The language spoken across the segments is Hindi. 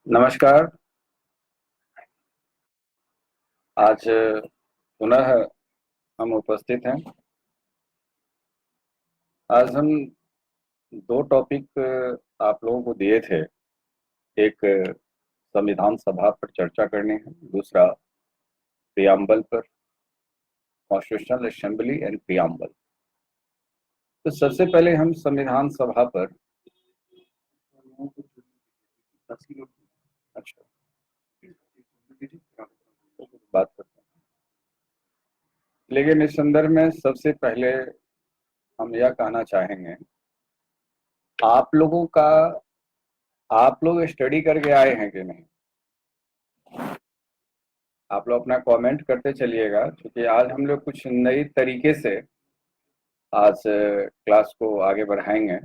नमस्कार। आज पुनः हम उपस्थित हैं। आज हम दो टॉपिक आप लोगों को दिए थे। एक संविधान सभा पर चर्चा करनी है, दूसरा प्रियम्बल पर, कॉन्स्टिट्यूशनल असेंबली एंड प्रियम्बल। तो सबसे पहले हम संविधान सभा पर। अच्छा, बात करते हैं। लेकिन इस संदर्भ में सबसे पहले हम यह कहना चाहेंगे, आप लोगों का आप लोग स्टडी करके आए हैं कि नहीं? आप लोग अपना कमेंट करते चलिएगा, क्योंकि आज हम लोग कुछ नई तरीके से आज क्लास को आगे बढ़ाएंगे,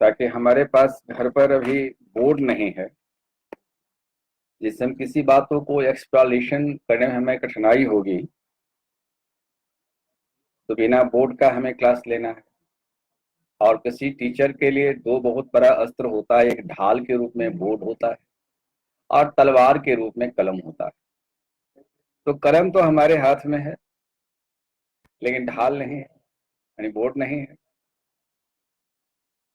ताकि हमारे पास घर पर अभी बोर्ड नहीं है जिससे हम किसी बातों को एक्सप्लेनेशन करने में हमें कठिनाई होगी। तो बिना बोर्ड का हमें क्लास लेना है। और किसी टीचर के लिए दो बहुत बड़ा अस्त्र होता है, एक ढाल के रूप में बोर्ड होता है और तलवार के रूप में कलम होता है। तो कलम तो हमारे हाथ में है, लेकिन ढाल नहीं है, यानी बोर्ड नहीं है।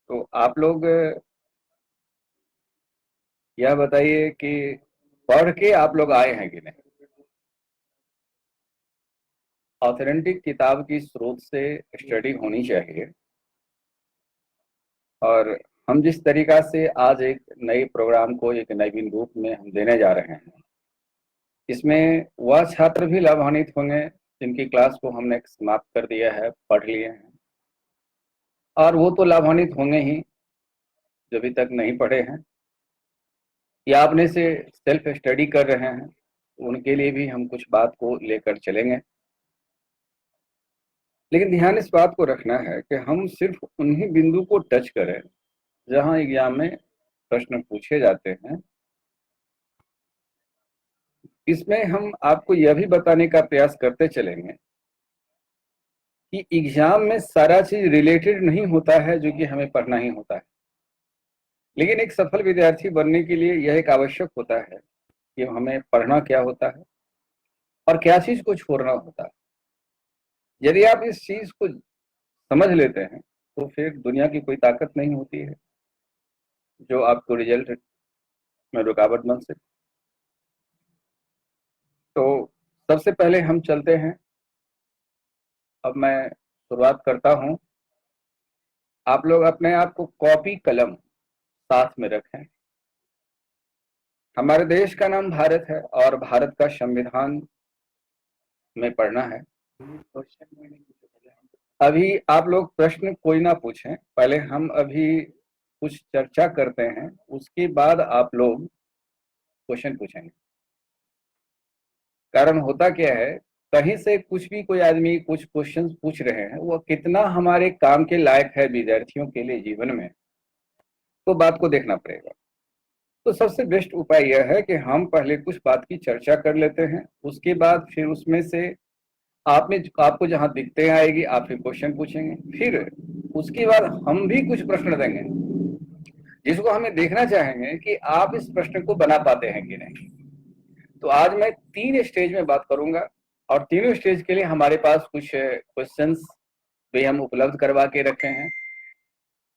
तो आप लोग यह बताइए कि पढ़ के आप लोग आए हैं कि नहीं? ऑथेंटिक किताब की स्रोत से स्टडी होनी चाहिए। और हम जिस तरीका से आज एक नए प्रोग्राम को एक नवीन रूप में हम देने जा रहे हैं, इसमें वह छात्र भी लाभान्वित होंगे जिनकी क्लास को हमने समाप्त कर दिया है, पढ़ लिए हैं। और वो तो लाभान्वित होंगे ही जो अभी तक नहीं पढ़े हैं या अपने से सेल्फ स्टडी कर रहे हैं, उनके लिए भी हम कुछ बात को लेकर चलेंगे। लेकिन ध्यान इस बात को रखना है कि हम सिर्फ उन्हीं बिंदु को टच करें जहां एग्जाम में प्रश्न पूछे जाते हैं। इसमें हम आपको यह भी बताने का प्रयास करते चलेंगे कि एग्जाम में सारा चीज रिलेटेड नहीं होता है जो कि हमें पढ़ना ही होता है। लेकिन एक सफल विद्यार्थी बनने के लिए यह एक आवश्यक होता है कि हमें पढ़ना क्या होता है और क्या चीज को छोड़ना होता है। यदि आप इस चीज को समझ लेते हैं तो फिर दुनिया की कोई ताकत नहीं होती है जो आपको रिजल्ट में रुकावट बन सके। तो सबसे पहले हम चलते हैं। अब मैं शुरुआत करता हूं। आप लोग अपने आप को कॉपी कलम साथ में रखें। हमारे देश का नाम भारत है और भारत का संविधान में पढ़ना है। अभी आप लोग प्रश्न कोई ना पूछें, पहले हम अभी कुछ चर्चा करते हैं, उसके बाद आप लोग क्वेश्चन पूछेंगे। कारण होता क्या है, कहीं से कुछ भी कोई आदमी कुछ क्वेश्चन पूछ रहे हैं, वो कितना हमारे काम के लायक है विद्यार्थियों के लिए जीवन में, तो बात को देखना पड़ेगा। तो सबसे बेस्ट उपाय यह है कि हम पहले कुछ बात की चर्चा कर लेते हैं, उसके बाद फिर उसमें से आप में आपको जहां दिक्कतें आएगी आप फिर क्वेश्चन पूछेंगे, फिर उसके बाद हम भी कुछ प्रश्न देंगे जिसको हमें देखना चाहेंगे कि आप इस प्रश्न को बना पाते हैं कि नहीं। तो आज मैं 3 स्टेज में बात करूंगा और तीनों स्टेज के लिए हमारे पास कुछ क्वेश्चंस भी हम उपलब्ध करवा के रखे हैं।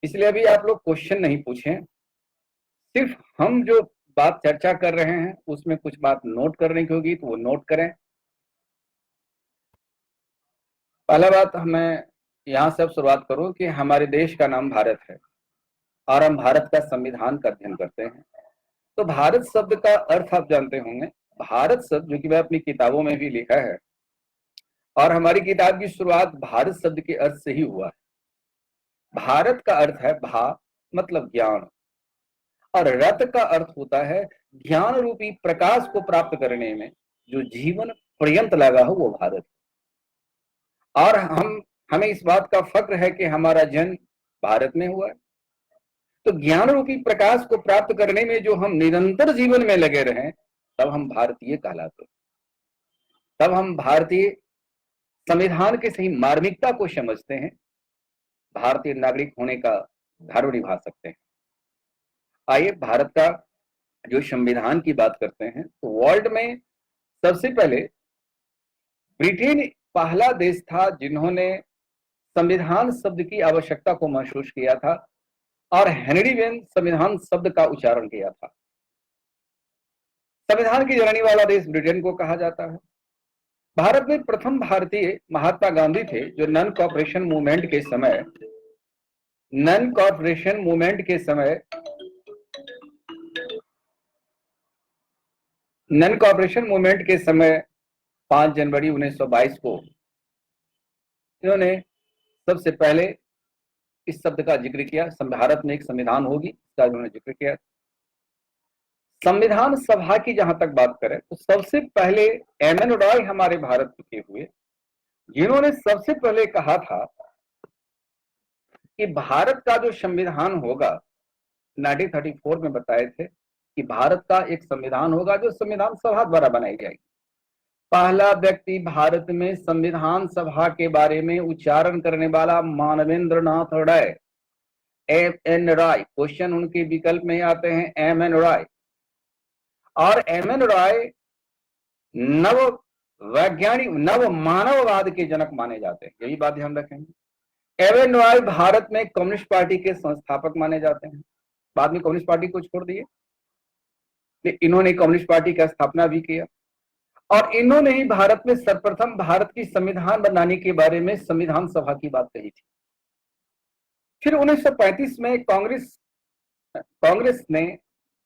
इसलिए अभी आप लोग क्वेश्चन नहीं पूछें, सिर्फ हम जो बात चर्चा कर रहे हैं उसमें कुछ बात नोट करने की होगी तो वो नोट करें। पहला बात मैं यहाँ से अब शुरुआत करूं कि हमारे देश का नाम भारत है और हम भारत का संविधान का अध्ययन करते हैं। तो भारत शब्द का अर्थ आप जानते होंगे। भारत शब्द जो कि मैं अपनी किताबों में भी लिखा है, और हमारी किताब की शुरुआत भारत शब्द के अर्थ से ही हुआ है। भारत का अर्थ है भा, मतलब ज्ञान, और रत का अर्थ होता है ज्ञान रूपी प्रकाश को प्राप्त करने में जो जीवन पर्यंत लगा हो वो भारत। और हमें इस बात का फक्र है कि हमारा जन्म भारत में हुआ है। तो ज्ञान रूपी प्रकाश को प्राप्त करने में जो हम निरंतर जीवन में लगे रहे, तब हम भारतीय कहलाते, तब हम भारतीय संविधान के सही मार्मिकता को समझते हैं, भारतीय नागरिक होने का धर्म निभा सकते हैं। आइए भारत का जो संविधान की बात करते हैं तो वर्ल्ड में सबसे पहले ब्रिटेन पहला देश था जिन्होंने संविधान शब्द की आवश्यकता को महसूस किया था और हेनरी वेन संविधान शब्द का उच्चारण किया था। संविधान की जननी वाला देश ब्रिटेन को कहा जाता है। भारत में प्रथम भारतीय महात्मा गांधी थे जो नॉन कॉपरेशन मूवमेंट के समय 5 जनवरी 1922 को इन्होंने सबसे पहले इस शब्द का जिक्र किया। भारत में एक संविधान होगी इसका उन्होंने जिक्र किया। संविधान सभा की जहां तक बात करें तो सबसे पहले एम.एन. रॉय हमारे भारत के हुए जिन्होंने सबसे पहले कहा था कि भारत का जो संविधान होगा 1934 में बताए थे कि भारत का एक संविधान होगा जो संविधान सभा द्वारा बनाई जाएगी। पहला व्यक्ति भारत में संविधान सभा के बारे में उच्चारण करने वाला मानवेंद्र नाथ राय, एम.एन. रॉय। क्वेश्चन उनके विकल्प में आते हैं एम.एन. रॉय। और एम.एन. रॉय नव वैज्ञानिक नव मानववाद के जनक माने जाते हैं, यही बात ध्यान रखेंगे। एम.एन. रॉय भारत में कम्युनिस्ट पार्टी के संस्थापक माने जाते हैं। बाद में कम्युनिस्ट पार्टी को छोड़ दिए, इन्होंने कम्युनिस्ट पार्टी की स्थापना भी किया और इन्होंने ही भारत में सर्वप्रथम भारत की संविधान बनाने के बारे में संविधान सभा की बात कही थी। फिर 1935 में कांग्रेस ने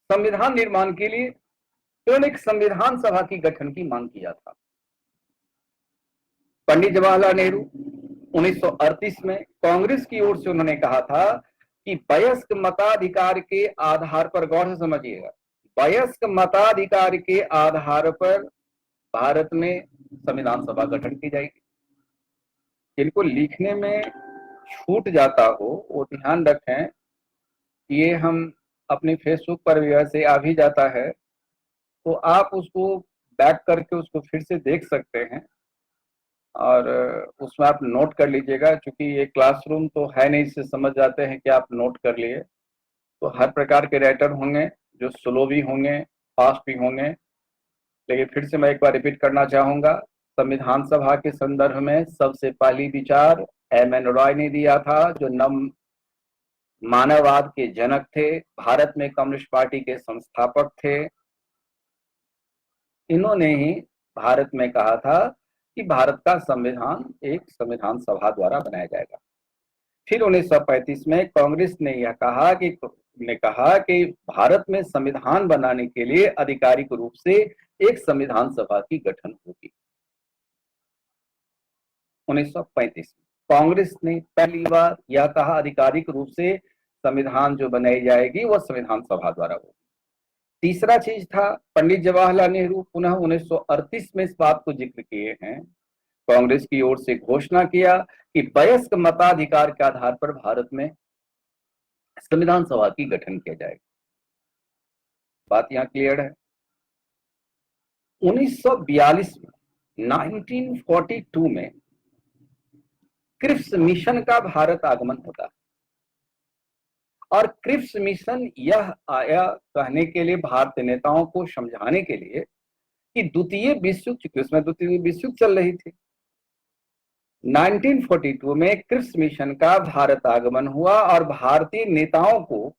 संविधान निर्माण के लिए इन्होंने एक संविधान सभा की गठन की मांग किया था। पंडित जवाहरलाल नेहरू 1938 में कांग्रेस की ओर से उन्होंने कहा था कि वयस्क मताधिकार के आधार पर, गौर से समझिएगा, वयस्क मताधिकार के आधार पर भारत में संविधान सभा गठन की जाएगी। जिनको लिखने में छूट जाता हो वो ध्यान रखें, ये हम अपने फेसबुक पर भी वैसे आ भी जाता है तो आप उसको बैक करके उसको फिर से देख सकते हैं और उसमें आप नोट कर लीजिएगा। क्योंकि ये क्लासरूम तो है नहीं, इससे समझ जाते हैं कि आप नोट कर लिए। तो हर प्रकार के राइटर होंगे, जो स्लो भी होंगे, फास्ट भी होंगे। लेकिन फिर से मैं एक बार रिपीट करना चाहूंगा, संविधान सभा के संदर्भ में सबसे पहली विचार एम.एन. रॉय ने दिया था जो नव मानववाद के जनक थे, भारत में कम्युनिस्ट पार्टी के संस्थापक थे। इन्होंने ही भारत में कहा था कि भारत का संविधान एक संविधान सभा द्वारा बनाया जाएगा। फिर 1935 में कांग्रेस ने यह कहा कि भारत में संविधान बनाने के लिए आधिकारिक रूप से एक संविधान सभा की गठन होगी। 1935 में कांग्रेस ने पहली बार यह कहा आधिकारिक रूप से संविधान जो बनाई जाएगी वह संविधान सभा द्वारा होगी। तीसरा चीज था पंडित जवाहरलाल नेहरू पुनः 1938 में इस बात को जिक्र किए हैं, कांग्रेस की ओर से घोषणा किया कि वयस्क मताधिकार के आधार पर भारत में संविधान सभा की गठन किया जाएगा। बात यहां क्लियर है। 1942 में 1942 में क्रिप्स मिशन का भारत आगमन होता है और क्रिप्स मिशन यह आया कहने के लिए, भारतीय नेताओं को समझाने के लिए कि द्वितीय विश्व युद्ध, क्योंकि उसमें द्वितीय विश्व युद्ध चल रही थी। 1942 में क्रिप्स मिशन का भारत आगमन हुआ और भारतीय नेताओं को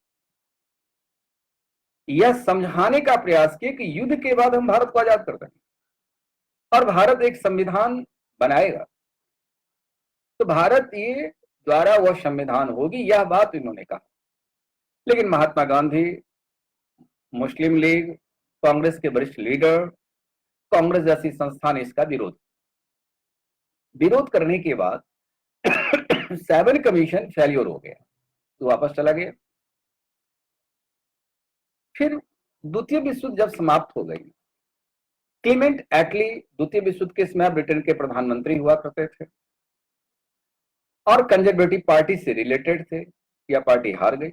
यह समझाने का प्रयास किया कि युद्ध के बाद हम भारत को आजाद कर देंगे और भारत एक संविधान बनाएगा, तो भारत ये द्वारा वह संविधान होगी, यह बात इन्होंने कहा। लेकिन महात्मा गांधी, मुस्लिम लीग, कांग्रेस के वरिष्ठ लीडर, कांग्रेस जैसी संस्था ने इसका विरोध करने के बाद 7 कमीशन फेल्योर हो गया, तो वापस चला गया। फिर द्वितीय विश्व युद्ध जब समाप्त हो गई, क्लीमेंट एटली द्वितीय विश्व युद्ध के समय ब्रिटेन के प्रधानमंत्री हुआ करते थे और कंजर्वेटिव पार्टी से रिलेटेड थे। यह पार्टी हार गई।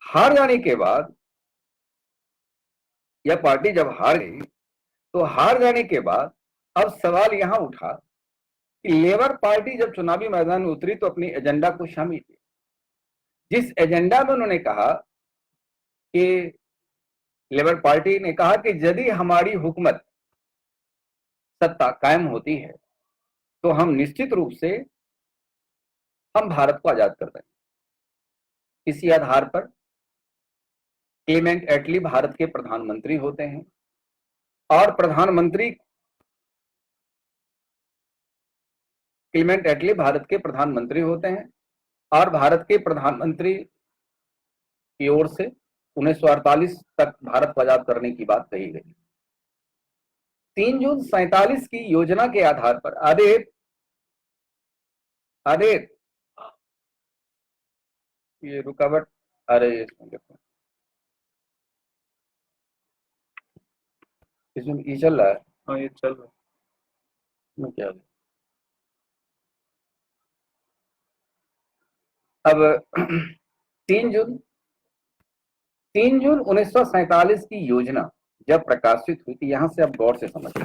हार जाने के बाद, यह पार्टी जब हार गई तो हार जाने के बाद अब सवाल यहां उठा कि लेबर पार्टी जब चुनावी मैदान में उतरी तो अपनी एजेंडा को शामिल किया, जिस एजेंडा में उन्होंने कहा कि लेबर पार्टी ने कहा कि यदि हमारी हुकूमत सत्ता कायम होती है तो हम निश्चित रूप से हम भारत को आजाद कर देंगे। इसी आधार पर क्लेमेंट एटली भारत के प्रधानमंत्री होते हैं और क्लेमेंट एटली भारत के प्रधानमंत्री होते हैं और भारत के प्रधानमंत्री की ओर से 1948 तक भारत को आजाद करने की बात कही गई। 3 जून 47 की योजना के आधार पर आदेश ये रुकावट आ रही है इसमें, देखो इसमें ये चल रहा है। हाँ ये चल रहा है, क्या है? अब 3 जून 1947 की योजना जब प्रकाशित हुई थी, यहां से आप गौर से समझिए,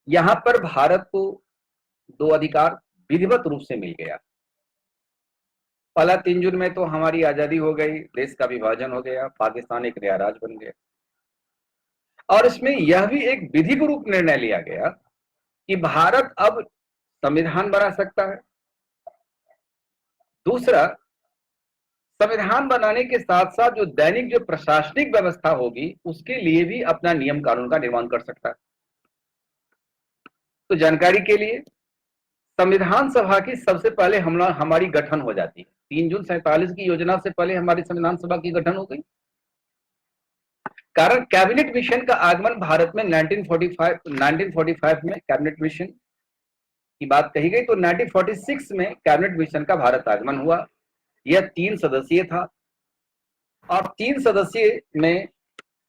यहां पर भारत को 2 अधिकार विधिवत रूप से मिल गया। पहला 3 जून में तो हमारी आजादी हो गई, देश का विभाजन हो गया, पाकिस्तान एक नया राज्य बन गया और इसमें यह भी एक विधिक रूप निर्णय लिया गया कि भारत अब संविधान बना सकता है। दूसरा, संविधान बनाने के साथ साथ जो दैनिक जो प्रशासनिक व्यवस्था होगी उसके लिए भी अपना नियम कानून का निर्माण कर सकता है। तो जानकारी के लिए, संविधान सभा की सबसे पहले हमारी गठन हो जाती है। 3 जून 47 की योजना से पहले हमारी संविधान सभा की गठन हो गई। कारण कैबिनेट मिशन का आगमन भारत में 1945 में कैबिनेट मिशन की बात कही गई, तो 1946 में कैबिनेट मिशन का भारत आगमन हुआ। यह 3 सदस्यीय था और 3 सदस्यीय में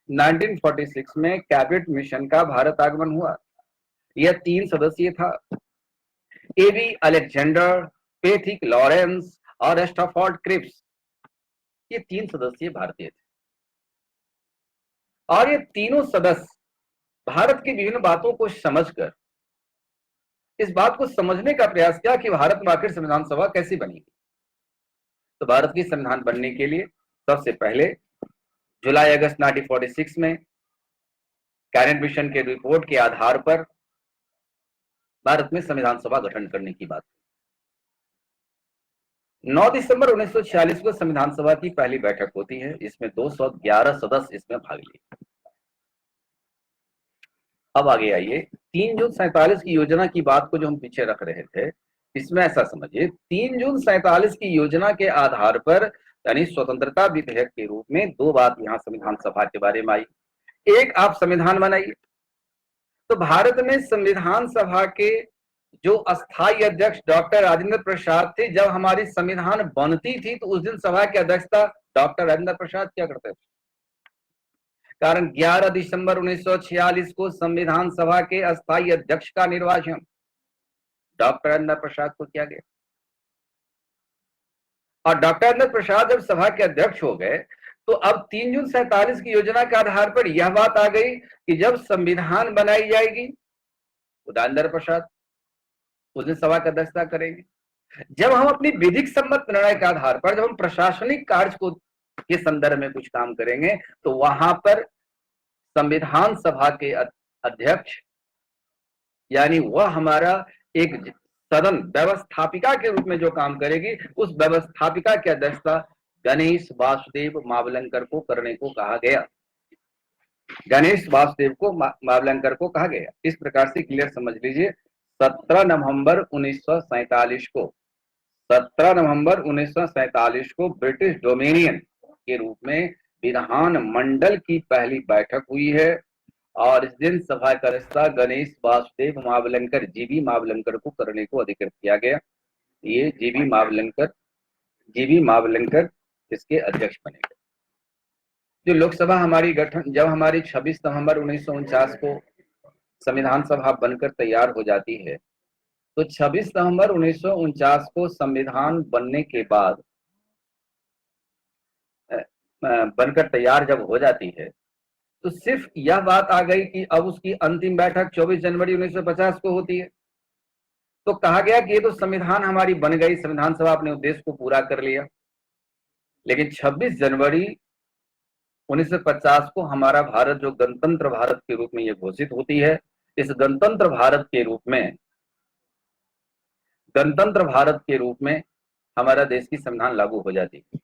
1946 में कैबिनेट मिशन का भारत आगमन हुआ। यह 3 सदस्यीय था। एबी अलेक्जेंडर, पेथिक लॉरेंस और स्टैफोर्ड क्रिप्स, ये 3 सदस्यीय भारतीय थे और ये तीनों सदस्य भारत की विभिन्न बातों को समझकर इस बात को समझने का प्रयास किया कि भारत में आखिर संविधान सभा कैसी बनेगी। तो भारत की संविधान बनने के लिए सबसे पहले जुलाई अगस्त 1946 में कैबिनेट मिशन के रिपोर्ट के आधार पर भारत में संविधान सभा गठन करने की बात। 9 दिसंबर 1946 को संविधान सभा की पहली बैठक होती है। इसमें 211 सदस्य इसमें भाग लिए। अब आगे आइए, 3 जून 47 की योजना की बात को जो हम पीछे रख रहे थे, इसमें ऐसा समझिए, 3 जून 47 की योजना के आधार पर यानी स्वतंत्रता विधेयक के रूप में 2 बात यहां संविधान सभा के बारे में आई। एक, आप संविधान बनाइए। तो भारत में संविधान सभा के जो अस्थायी अध्यक्ष डॉक्टर राजेंद्र प्रसाद थे, जब हमारी संविधान बनती थी तो उस दिन सभा की अध्यक्षता डॉक्टर राजेंद्र प्रसाद क्या करते थे। कारण 11 दिसंबर 1946 को संविधान सभा के अस्थायी अध्यक्ष का निर्वाचन डॉक्टर राजेंद्र प्रसाद को किया गया और डॉक्टर राजेंद्र प्रसाद जब सभा के अध्यक्ष हो गए तो अब 3 जून 47 की योजना के आधार पर यह बात आ गई कि जब संविधान बनाई जाएगी तो राजेंद्र प्रसाद उस दिन सभा की अध्यक्षता करेंगे। जब हम अपनी विधिक सम्मत निर्णय के आधार पर जब हम प्रशासनिक कार्य को के संदर्भ में कुछ काम करेंगे तो वहां पर संविधान सभा के अध्यक्ष यानी वह हमारा एक सदन व्यवस्थापिका के रूप में जो काम करेगी, उस व्यवस्थापिका की अध्यक्षता गणेश वासुदेव मावलंकर को करने को कहा गया। गणेश वासुदेव को मावलंकर को कहा गया। इस प्रकार से क्लियर समझ लीजिए, 17 नवंबर 1947 को ब्रिटिश डोमिनियन के रूप में विधान मंडल की पहली बैठक हुई है और इस दिन सभा का अध्यक्षता गणेश वासुदेव मावलंकर, जीबी मावलंकर को करने को अधिकृत किया गया। ये जीबी मावलंकर इसके अध्यक्ष बने गए। जो लोकसभा हमारी गठन जब हमारी 26 नवंबर 1949 को संविधान सभा बनकर तैयार हो जाती है, तो 26 नवंबर 1949 को संविधान बनने के बाद बनकर तैयार जब हो जाती है तो सिर्फ यह बात आ गई कि अब उसकी अंतिम बैठक 24 जनवरी 1950 को होती है। तो कहा गया कि ये तो संविधान हमारी बन गई, संविधान सभा अपने उद्देश्य को पूरा कर लिया। लेकिन 26 जनवरी 1950 को हमारा भारत जो गणतंत्र भारत के रूप में ये घोषित होती है, इस गणतंत्र भारत के रूप में, गणतंत्र भारत के रूप में हमारा देश की संविधान लागू हो जाती है।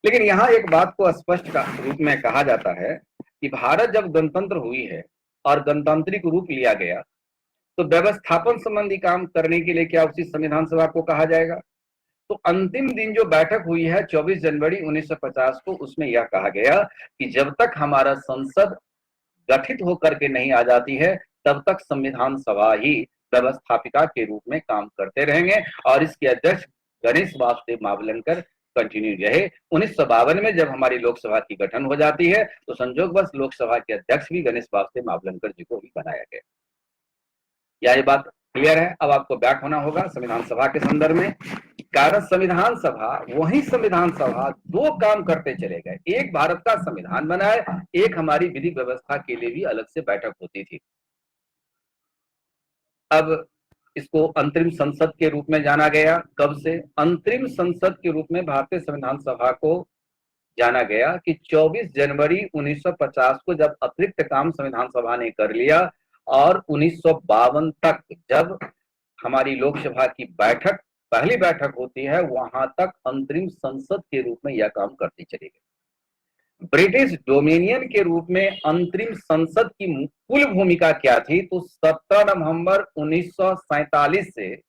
लेकिन यहाँ एक बात को स्पष्ट रूप में कहा जाता है कि भारत जब गणतंत्र हुई है और गणतांत्रिक रूप लिया गया, तो व्यवस्थापन संबंधी काम करने के लिए क्या उसी संविधान सभा को कहा जाएगा? तो अंतिम दिन जो बैठक हुई है 24 जनवरी 1950 को, उसमें यह कहा गया कि जब तक हमारा संसद गठित होकर के नहीं आ जाती है, तब तक संविधान सभा ही व्यवस्थापिका के रूप में काम करते रहेंगे और इसके अध्यक्ष गणेश वासुदेव मावलंकर कंटिन्यू रहे। 1952 में जब हमारी लोकसभा की गठन हो जाती है, तो संयोगवश लोकसभा के अध्यक्ष भी गणेश वासुदेव मावलंकर जी को ही बनाया गया। क्या ये बात क्लियर है? अब आपको बैक होना होगा संविधान सभा के संदर्भ में, कारण संविधान सभा, वही संविधान सभा दो काम करते चले गए। एक भारत का संविधान बनाए, एक हमारी विधि व्यवस्था के लिए भी अलग से बैठक होती थी। अब इसको अंतरिम संसद के रूप में जाना गया। कब से अंतरिम संसद के रूप में भारतीय संविधान सभा को जाना गया कि 24 जनवरी 1950 को जब अतिरिक्त काम संविधान सभा ने कर लिया और 1952 तक जब हमारी लोकसभा की बैठक, पहली बैठक होती है, वहां तक अंतरिम संसद के रूप में यह काम करती चली गई। ब्रिटिश डोमिनियन के रूप में अंतरिम संसद की कुल भूमिका क्या थी? तो 17 नवंबर 1947 से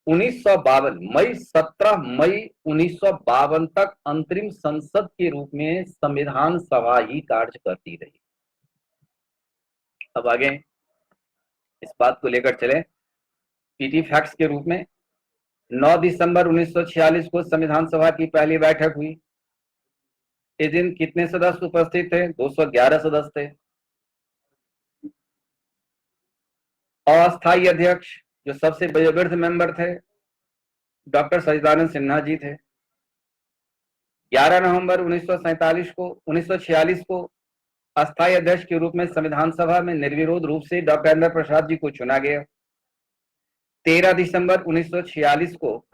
17 मई 1952 तक अंतरिम संसद के रूप में संविधान सभा ही कार्य करती रही। अब आगे इस बात को लेकर चले पीटी फैक्ट्स के रूप में। 9 दिसंबर 1946 को संविधान सभा की पहली बैठक हुई। इस दिन कितने सदस्य उपस्थित थे? 211 सदस्य थे। अस्थायी अध्यक्ष जो सबसे वयोवृद्ध मेंबर थे, डॉक्टर सच्चिदानंद सिन्हा जी थे। 11 नवंबर 1946 को अस्थायी अध्यक्ष के रूप में संविधान सभा में निर्विरोध रूप से डॉक्टर राजेंद्र प्रसाद जी को चुना गया। 13 दिसंबर 1946 को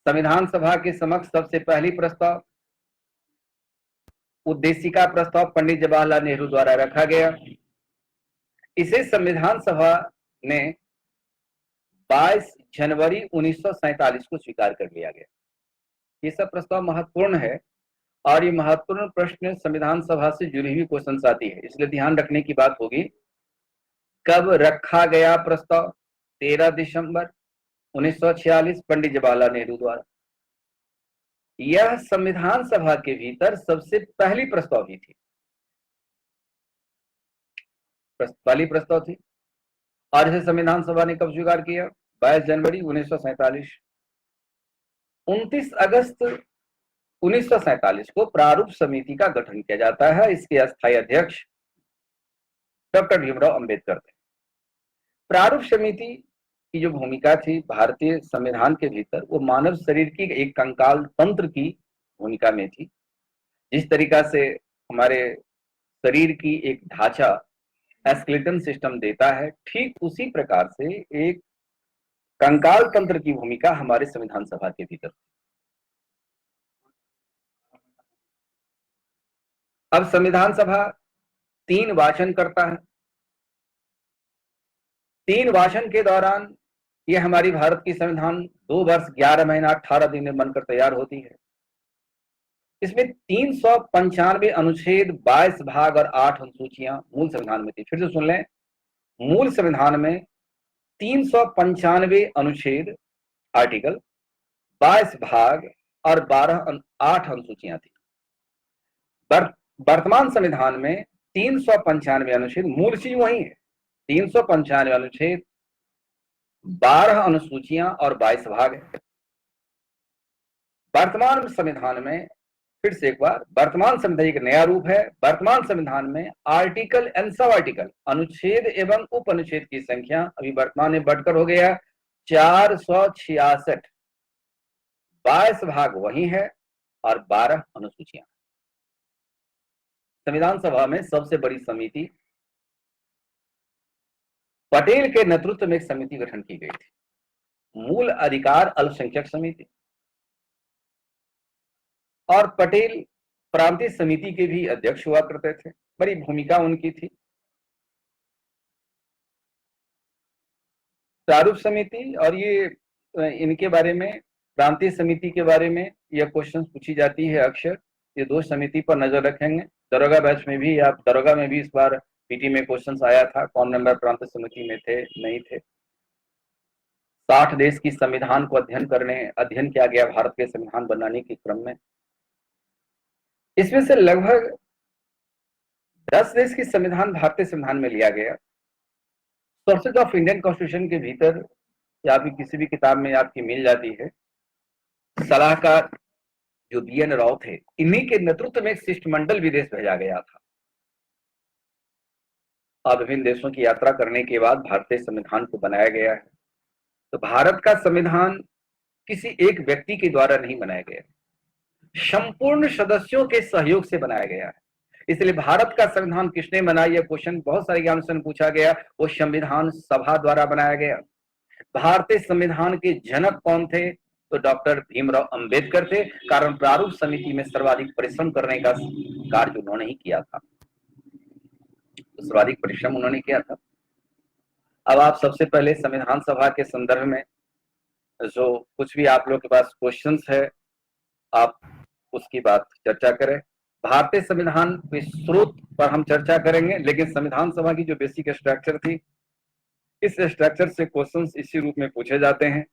संविधान सभा के समक्ष सबसे पहली प्रस्ताव, उद्देशिका प्रस्ताव पंडित जवाहरलाल नेहरू द्वारा रखा गया। इसे संविधान सभा ने 22 जनवरी 1947 को स्वीकार कर लिया गया। ये सब प्रस्ताव महत्वपूर्ण है और ये महत्वपूर्ण प्रश्न संविधान सभा से जुड़ी हुई क्वेश्चन आती है, इसलिए ध्यान रखने की बात होगी। कब रखा गया प्रस्ताव? 13 दिसंबर 1946 पंडित जवाहरलाल नेहरू द्वारा। यह संविधान सभा के भीतर सबसे पहली प्रस्ताव ही थी, पहली प्रस्ताव थी। और इसे संविधान सभा ने कब स्वीकार किया? 22 जनवरी 1947। 29 अगस्त 1947 को प्रारूप समिति का गठन किया जाता है। इसके अस्थायी अध्यक्ष डॉक्टर भीमराव अंबेडकर थे। प्रारूप समिति की जो भूमिका थी भारतीय संविधान के भीतर, वो मानव शरीर की एक कंकाल तंत्र की भूमिका में थी। जिस तरीका से हमारे शरीर की एक ढांचा स्केलेटन सिस्टम देता है, ठीक उसी प्रकार से एक कंकाल तंत्र की भूमिका हमारे संविधान सभा के भीतर। अब संविधान सभा 3 वाचन करता है। 3 वाचन के दौरान यह हमारी भारत की संविधान 2 वर्ष 11 महीना 18 दिन में बनकर तैयार होती है। इसमें 395 अनुच्छेद, 22 भाग और 8 अनुसूचियां मूल संविधान में थी। फिर से सुन लें, मूल संविधान में 395 अनुच्छेद, आर्टिकल, 22 भाग और 8 अनुसूचियां थी। वर्तमान संविधान में 395 अनुच्छेद, मूल चीज वही है, 395 अनुच्छेद, 12 अनुसूचियां और 22 भाग है। वर्तमान संविधान में, फिर से एक बार, वर्तमान संविधान एक नया रूप है। वर्तमान संविधान में आर्टिकल एंड सब आर्टिकल, अनुच्छेद एवं उप अनुच्छेद की संख्या अभी वर्तमान में बढ़कर हो गया 466। 22 भाग वही है और 12 अनुसूचियां। संविधान सभा में सबसे बड़ी समिति पटेल के नेतृत्व में एक समिति गठन की गई थी, मूल अधिकार अल्पसंख्यक समिति। और पटेल प्रांतीय समिति के भी अध्यक्ष हुआ करते थे, बड़ी भूमिका उनकी थी। प्रारूप समिति और ये इनके बारे में, प्रांतीय समिति के बारे में यह क्वेश्चन पूछी जाती है अक्सर। ये दो समिति पर नजर रखेंगे। दरोगा बैच में भी, आप दरोगा में भी इस बार पीटी में क्वेश्चन आया था, कौन मेंबर प्रांतीय समिति में थे, नहीं थे। 60 देश की संविधान को अध्ययन किया गया भारत के संविधान बनाने के क्रम में। इसमें से लगभग 10 देश की संविधान भारतीय संविधान में लिया गया। सोर्सेज ऑफ इंडियन कॉन्स्टिट्यूशन के भीतर या आपकी किसी भी किताब में आपकी मिल जाती है। सलाहकार जो BN राव थे, इन्हीं के नेतृत्व में एक शिष्टमंडल विदेश भेजा गया था और विभिन्न देशों की यात्रा करने के बाद भारतीय संविधान को बनाया गया है। तो भारत का संविधान किसी एक व्यक्ति के द्वारा नहीं बनाया गया, संपूर्ण सदस्यों के सहयोग से बनाया गया है। इसलिए भारत का संविधान किसने बनाया, यह क्वेश्चन बहुत सारे ज्ञान से पूछा गया। वो संविधान सभा द्वारा बनाया गया। भारतीय संविधान के जनक कौन थे, तो डॉक्टर भीमराव अंबेडकर थे। कारण प्रारूप समिति में सर्वाधिक परिश्रम करने का कार्य उन्होंने ही किया था, तो सर्वाधिक परिश्रम उन्होंने किया था। अब आप सबसे पहले संविधान सभा के संदर्भ में जो कुछ भी आप लोग के पास क्वेश्चंस है, आप उसकी बात चर्चा करें। भारतीय संविधान के स्रोत पर हम चर्चा करेंगे, लेकिन संविधान सभा की जो बेसिक स्ट्रक्चर थी, इस स्ट्रक्चर से क्वेश्चंस इसी रूप में पूछे जाते हैं।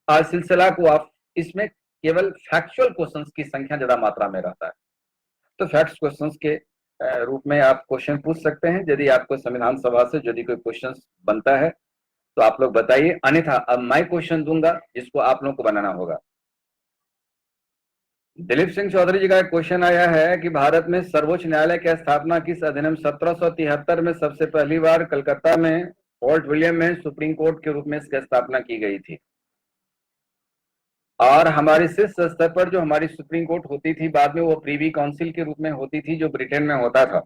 आज सिलसिला को आप इसमें केवल फैक्चुअल क्वेश्चंस की संख्या ज्यादा मात्रा में रहता है, तो फैक्ट्स क्वेश्चंस के रूप में आप क्वेश्चन पूछ सकते हैं। यदि आपको संविधान सभा से यदि कोई क्वेश्चन बनता है तो आप लोग बताइए, अन्यथा अब मैं क्वेश्चन दूंगा जिसको आप लोग को बनाना होगा। दिलीप सिंह चौधरी जी का एक क्वेश्चन आया है कि भारत में सर्वोच्च न्यायालय की स्थापना किस अधिनियम 1773 में सबसे पहली बार कलकत्ता में फोर्ट विलियम में सुप्रीम कोर्ट के रूप में इसकी स्थापना की गई थी। और हमारे शीर्ष स्तर पर जो हमारी सुप्रीम कोर्ट होती थी, बाद में वो प्रीवी काउंसिल के रूप में होती थी, जो ब्रिटेन में होता था।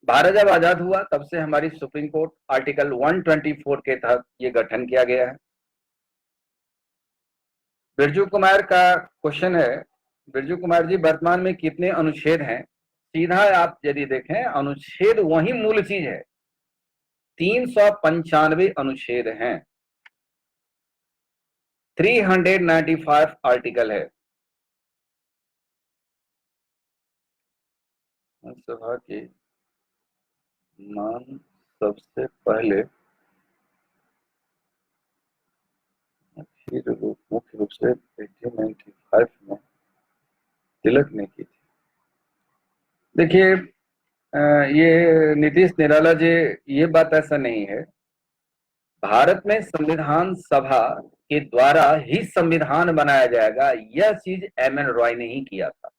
भारत जब आजाद हुआ तब से हमारी सुप्रीम कोर्ट आर्टिकल 124 के तहत ये गठन किया गया है। बिरजू कुमार का क्वेश्चन है, बिरजू कुमार जी वर्तमान में कितने अनुच्छेद हैं? सीधा आप यदि देखें, अनुच्छेद वही मूल चीज है, 395 अनुच्छेद हैं, 395 आर्टिकल है। सभा के नाम सबसे पहले मुख्य रूप से 1895 में तिलक ने की थी। देखिए, ये नीतीश निराला जी, ये बात ऐसा नहीं है। भारत में संविधान सभा के द्वारा ही संविधान बनाया जाएगा, यह चीज एम एन रॉय ने ही किया था,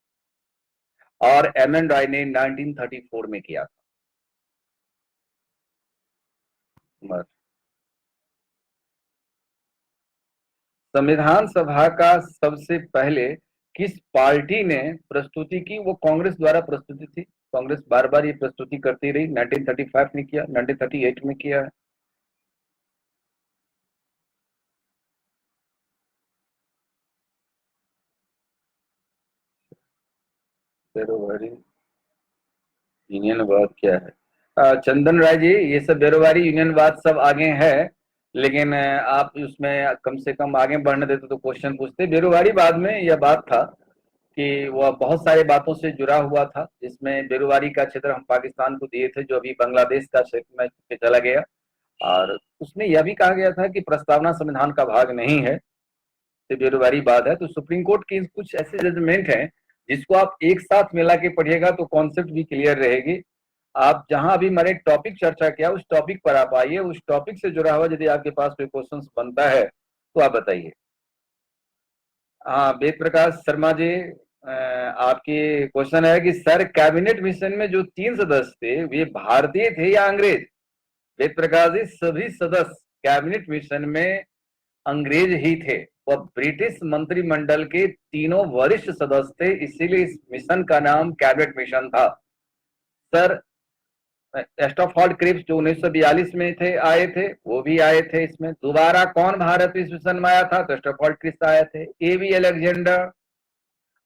और एम एन रॉय ने 1934 में किया था। संविधान सभा का सबसे पहले किस पार्टी ने प्रस्तुति की? वो कांग्रेस द्वारा प्रस्तुति थी। कांग्रेस बार बार ये प्रस्तुति करती रही। 1935 में किया, 1938 में किया है। बेरोबारी यूनियनवाद क्या है? चंदन राय जी, ये सब बेरोबारी यूनियनवाद सब आगे है, लेकिन आप उसमें कम से कम आगे बढ़ने देते तो क्वेश्चन पूछते। बेरोबारी बाद में यह बात था कि वह बहुत सारे बातों से जुड़ा हुआ था, जिसमें बेरोबारी का क्षेत्र हम पाकिस्तान को दिए थे, जो अभी बांग्लादेश का क्षेत्र में चला गया। और उसमें यह भी कहा गया था कि प्रस्तावना संविधान का भाग नहीं है, तो बेरोबारी बाद है। तो सुप्रीम कोर्ट की कुछ ऐसे जजमेंट हैं जिसको आप एक साथ मिला के पढ़िएगा तो कॉन्सेप्ट भी क्लियर रहेगी। आप जहां अभी मैंने टॉपिक चर्चा किया उस टॉपिक पर आप आइए, उस टॉपिक से जुड़ा हुआ यदि आपके पास कोई क्वेश्चन बनता है तो आप बताइए। हाँ, वेद प्रकाश शर्मा जी, आपकी क्वेश्चन है कि सर कैबिनेट मिशन में जो 3 सदस्य थे वे भारतीय थे या अंग्रेज? वेद प्रकाश जी, सभी सदस्य कैबिनेट मिशन में अंग्रेज ही थे। वह ब्रिटिश मंत्रिमंडल के तीनों वरिष्ठ सदस्य थे, इसीलिए इस मिशन का नाम कैबिनेट मिशन था। सर एस्टोफोर्ड क्रिप्स जो 1942 में आए थे, वो भी आए थे इसमें। दोबारा कौन भारत इस मिशन में आया था? तो एस्टोफोर्ड क्रिप्स आए थे। एवी अलेक्जेंडर,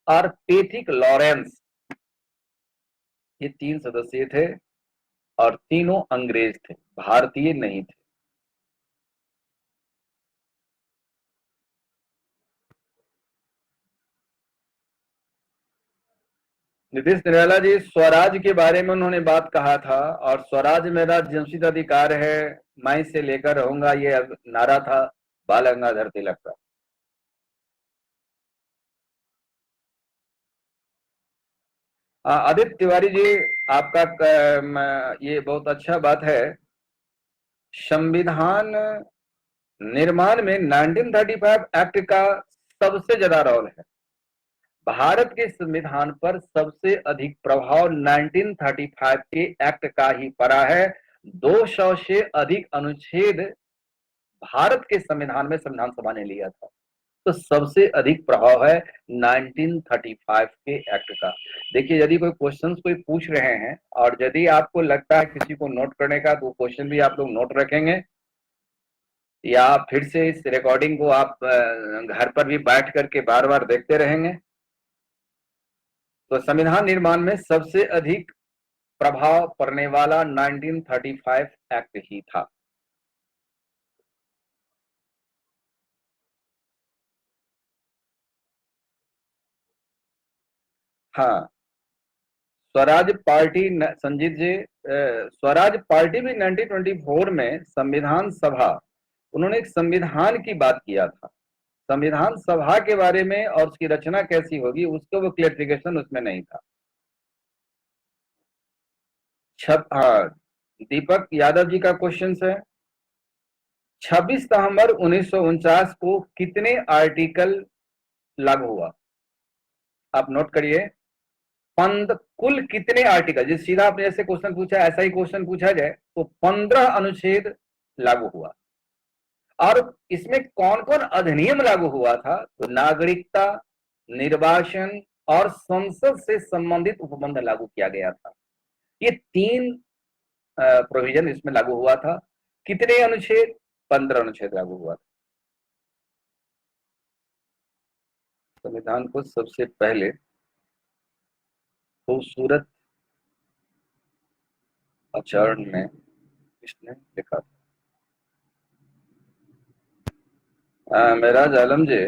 और पैथिक लॉरेंस, ये 3 सदस्य थे और तीनों अंग्रेज थे, भारतीय नहीं थे। नीतीश निराला जी स्वराज के बारे में उन्होंने बात कहा था, और स्वराज मेरा जन्मसिद्ध अधिकार है, मैं इसे लेकर रहूंगा, ये नारा था बाल गंगाधर तिलक का। आदित्य तिवारी जी, आपका ये बहुत अच्छा बात है। संविधान निर्माण में 1935 एक्ट का सबसे ज्यादा रोल है। भारत के संविधान पर सबसे अधिक प्रभाव 1935 के एक्ट का ही पड़ा है। 200 से अधिक अनुच्छेद भारत के संविधान में संविधान सभा ने लिया था, तो सबसे अधिक प्रभाव है 1935 के एक्ट का। देखिए, यदि कोई क्वेश्चंस कोई पूछ रहे हैं और यदि आपको लगता है किसी को नोट करने का, तो क्वेश्चन भी आप लोग नोट रखेंगे, या फिर से इस रिकॉर्डिंग को आप घर पर भी बैठ करके बार बार देखते रहेंगे। तो संविधान निर्माण में सबसे अधिक प्रभाव पड़ने वाला 1935 एक्ट ही था। हाँ, स्वराज पार्टी, संजीत जी, स्वराज पार्टी भी 1924 में संविधान सभा, उन्होंने एक संविधान की बात किया था। संविधान सभा के बारे में और उसकी रचना कैसी होगी उसको वो क्लियरिफिकेशन उसमें नहीं था। हाँ, दीपक यादव जी का क्वेश्चन है, 26 सितंबर 1949 को कितने आर्टिकल लागू हुआ? आप नोट करिए, कुल कितने आर्टिकल, जिस सीधा आपने जैसे क्वेश्चन पूछा ऐसा ही क्वेश्चन पूछा जाए, तो 15 अनुच्छेद लागू हुआ। और इसमें कौन कौन अधिनियम लागू हुआ था? तो नागरिकता, निर्वाचन और संसद से संबंधित उपबंध लागू किया गया था। ये 3 प्रोविजन इसमें लागू हुआ था। कितने अनुच्छेद? 15 अनुच्छेद लागू हुआ था। संविधान को सबसे पहले खूबसूरत आचरण में किसने लिखा था? मेराज आलम जी,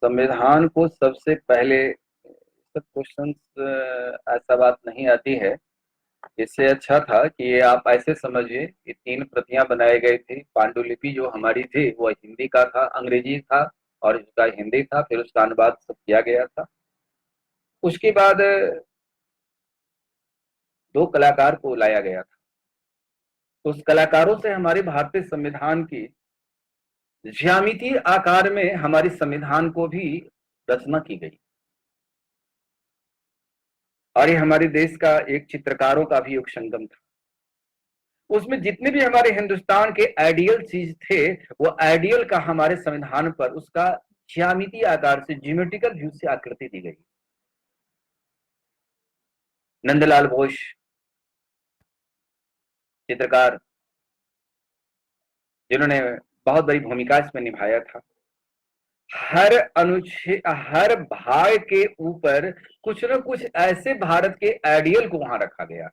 संविधान को सबसे पहले, सब क्वेश्चन ऐसा बात नहीं आती है, इससे अच्छा था कि ये आप ऐसे समझिए कि 3 प्रतियां बनाई गई थी। पांडुलिपि जो हमारी थी वो हिंदी का था, अंग्रेजी था और इसका हिंदी था, फिर उसका अनुवाद सब किया गया था। उसके बाद 2 कलाकार को लाया गया था, तो उस कलाकारों से हमारे भारतीय संविधान की ज्यामितीय आकार में हमारे संविधान को भी रचना की गई। और ये हमारे देश का एक चित्रकारों का भी एक संगम था। उसमें जितने भी हमारे हिंदुस्तान के आइडियल चीज थे, वो आइडियल का हमारे संविधान पर उसका ज्यामितीय आकार से, ज्योमेट्रिकल व्यू से आकृति दी गई। नंदलाल बोस चित्रकार, जिन्होंने बहुत बड़ी भूमिका इसमें निभाया था। हर अनुच्छेद, हर भाग के ऊपर कुछ न कुछ ऐसे भारत के आइडियल को वहां रखा गया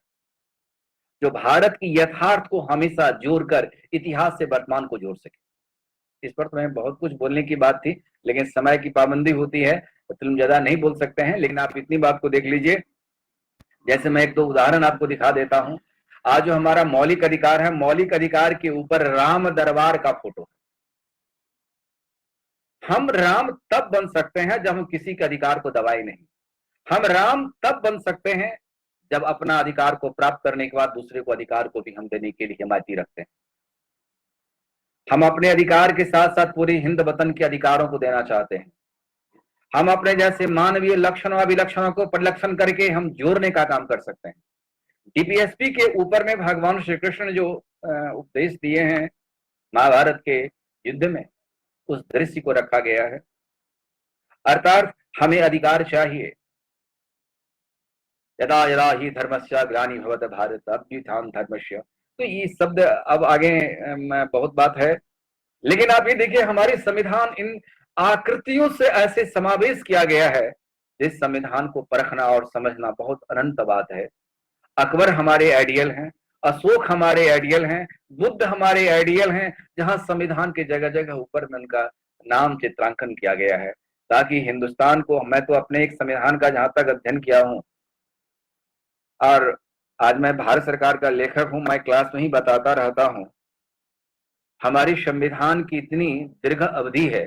जो भारत की यथार्थ को हमेशा जोड़कर इतिहास से वर्तमान को जोड़ सके। इस पर तो मैं बहुत कुछ बोलने की बात थी, लेकिन समय की पाबंदी होती है तो तुम ज्यादा नहीं बोल सकते हैं। लेकिन आप इतनी बात को देख लीजिए, जैसे मैं 1-2 उदाहरण आपको दिखा देता हूं। आज जो हमारा मौलिक अधिकार है, मौलिक अधिकार के ऊपर राम दरबार का फोटो। हम राम तब बन सकते हैं जब हम किसी के अधिकार को दबाए नहीं। हम राम तब बन सकते हैं जब अपना अधिकार को प्राप्त करने के बाद दूसरे को अधिकार को भी हम देने के लिए हिमायती रखते हैं। हम अपने अधिकार के साथ साथ पूरी हिंद वतन के अधिकारों को देना चाहते हैं। हम अपने जैसे मानवीय लक्षणों अभिलक्षणों को परिलक्षण करके हम जोड़ने का काम कर सकते हैं। डीपीएसपी के ऊपर में भगवान श्री कृष्ण ने जो उपदेश दिए हैं महाभारत के युद्ध में, उस दृश्य को रखा गया है। अर्थात हमें अधिकार चाहिए। यदा यदा ही धर्मस्य ग्लानि भवत भारत अभ्युत्थान धर्मस्य। तो ये शब्द अब आगे बहुत बात है, लेकिन आप ये देखिए हमारे संविधान इन आकृतियों से ऐसे समावेश किया गया है इस संविधान को परखना और समझना बहुत अनंत बात है। अकबर हमारे आइडियल हैं, अशोक हमारे आइडियल हैं, बुद्ध हमारे आइडियल हैं, जहां संविधान के जगह जगह ऊपर में उनका नाम चित्रांकन किया गया है, ताकि हिंदुस्तान को, मैं तो अपने एक संविधान का जहां तक अध्ययन किया हूं, और आज मैं भारत सरकार का लेखक हूं, मैं क्लास में ही बताता रहता हूं, हमारी संविधान की इतनी दीर्घ अवधि है,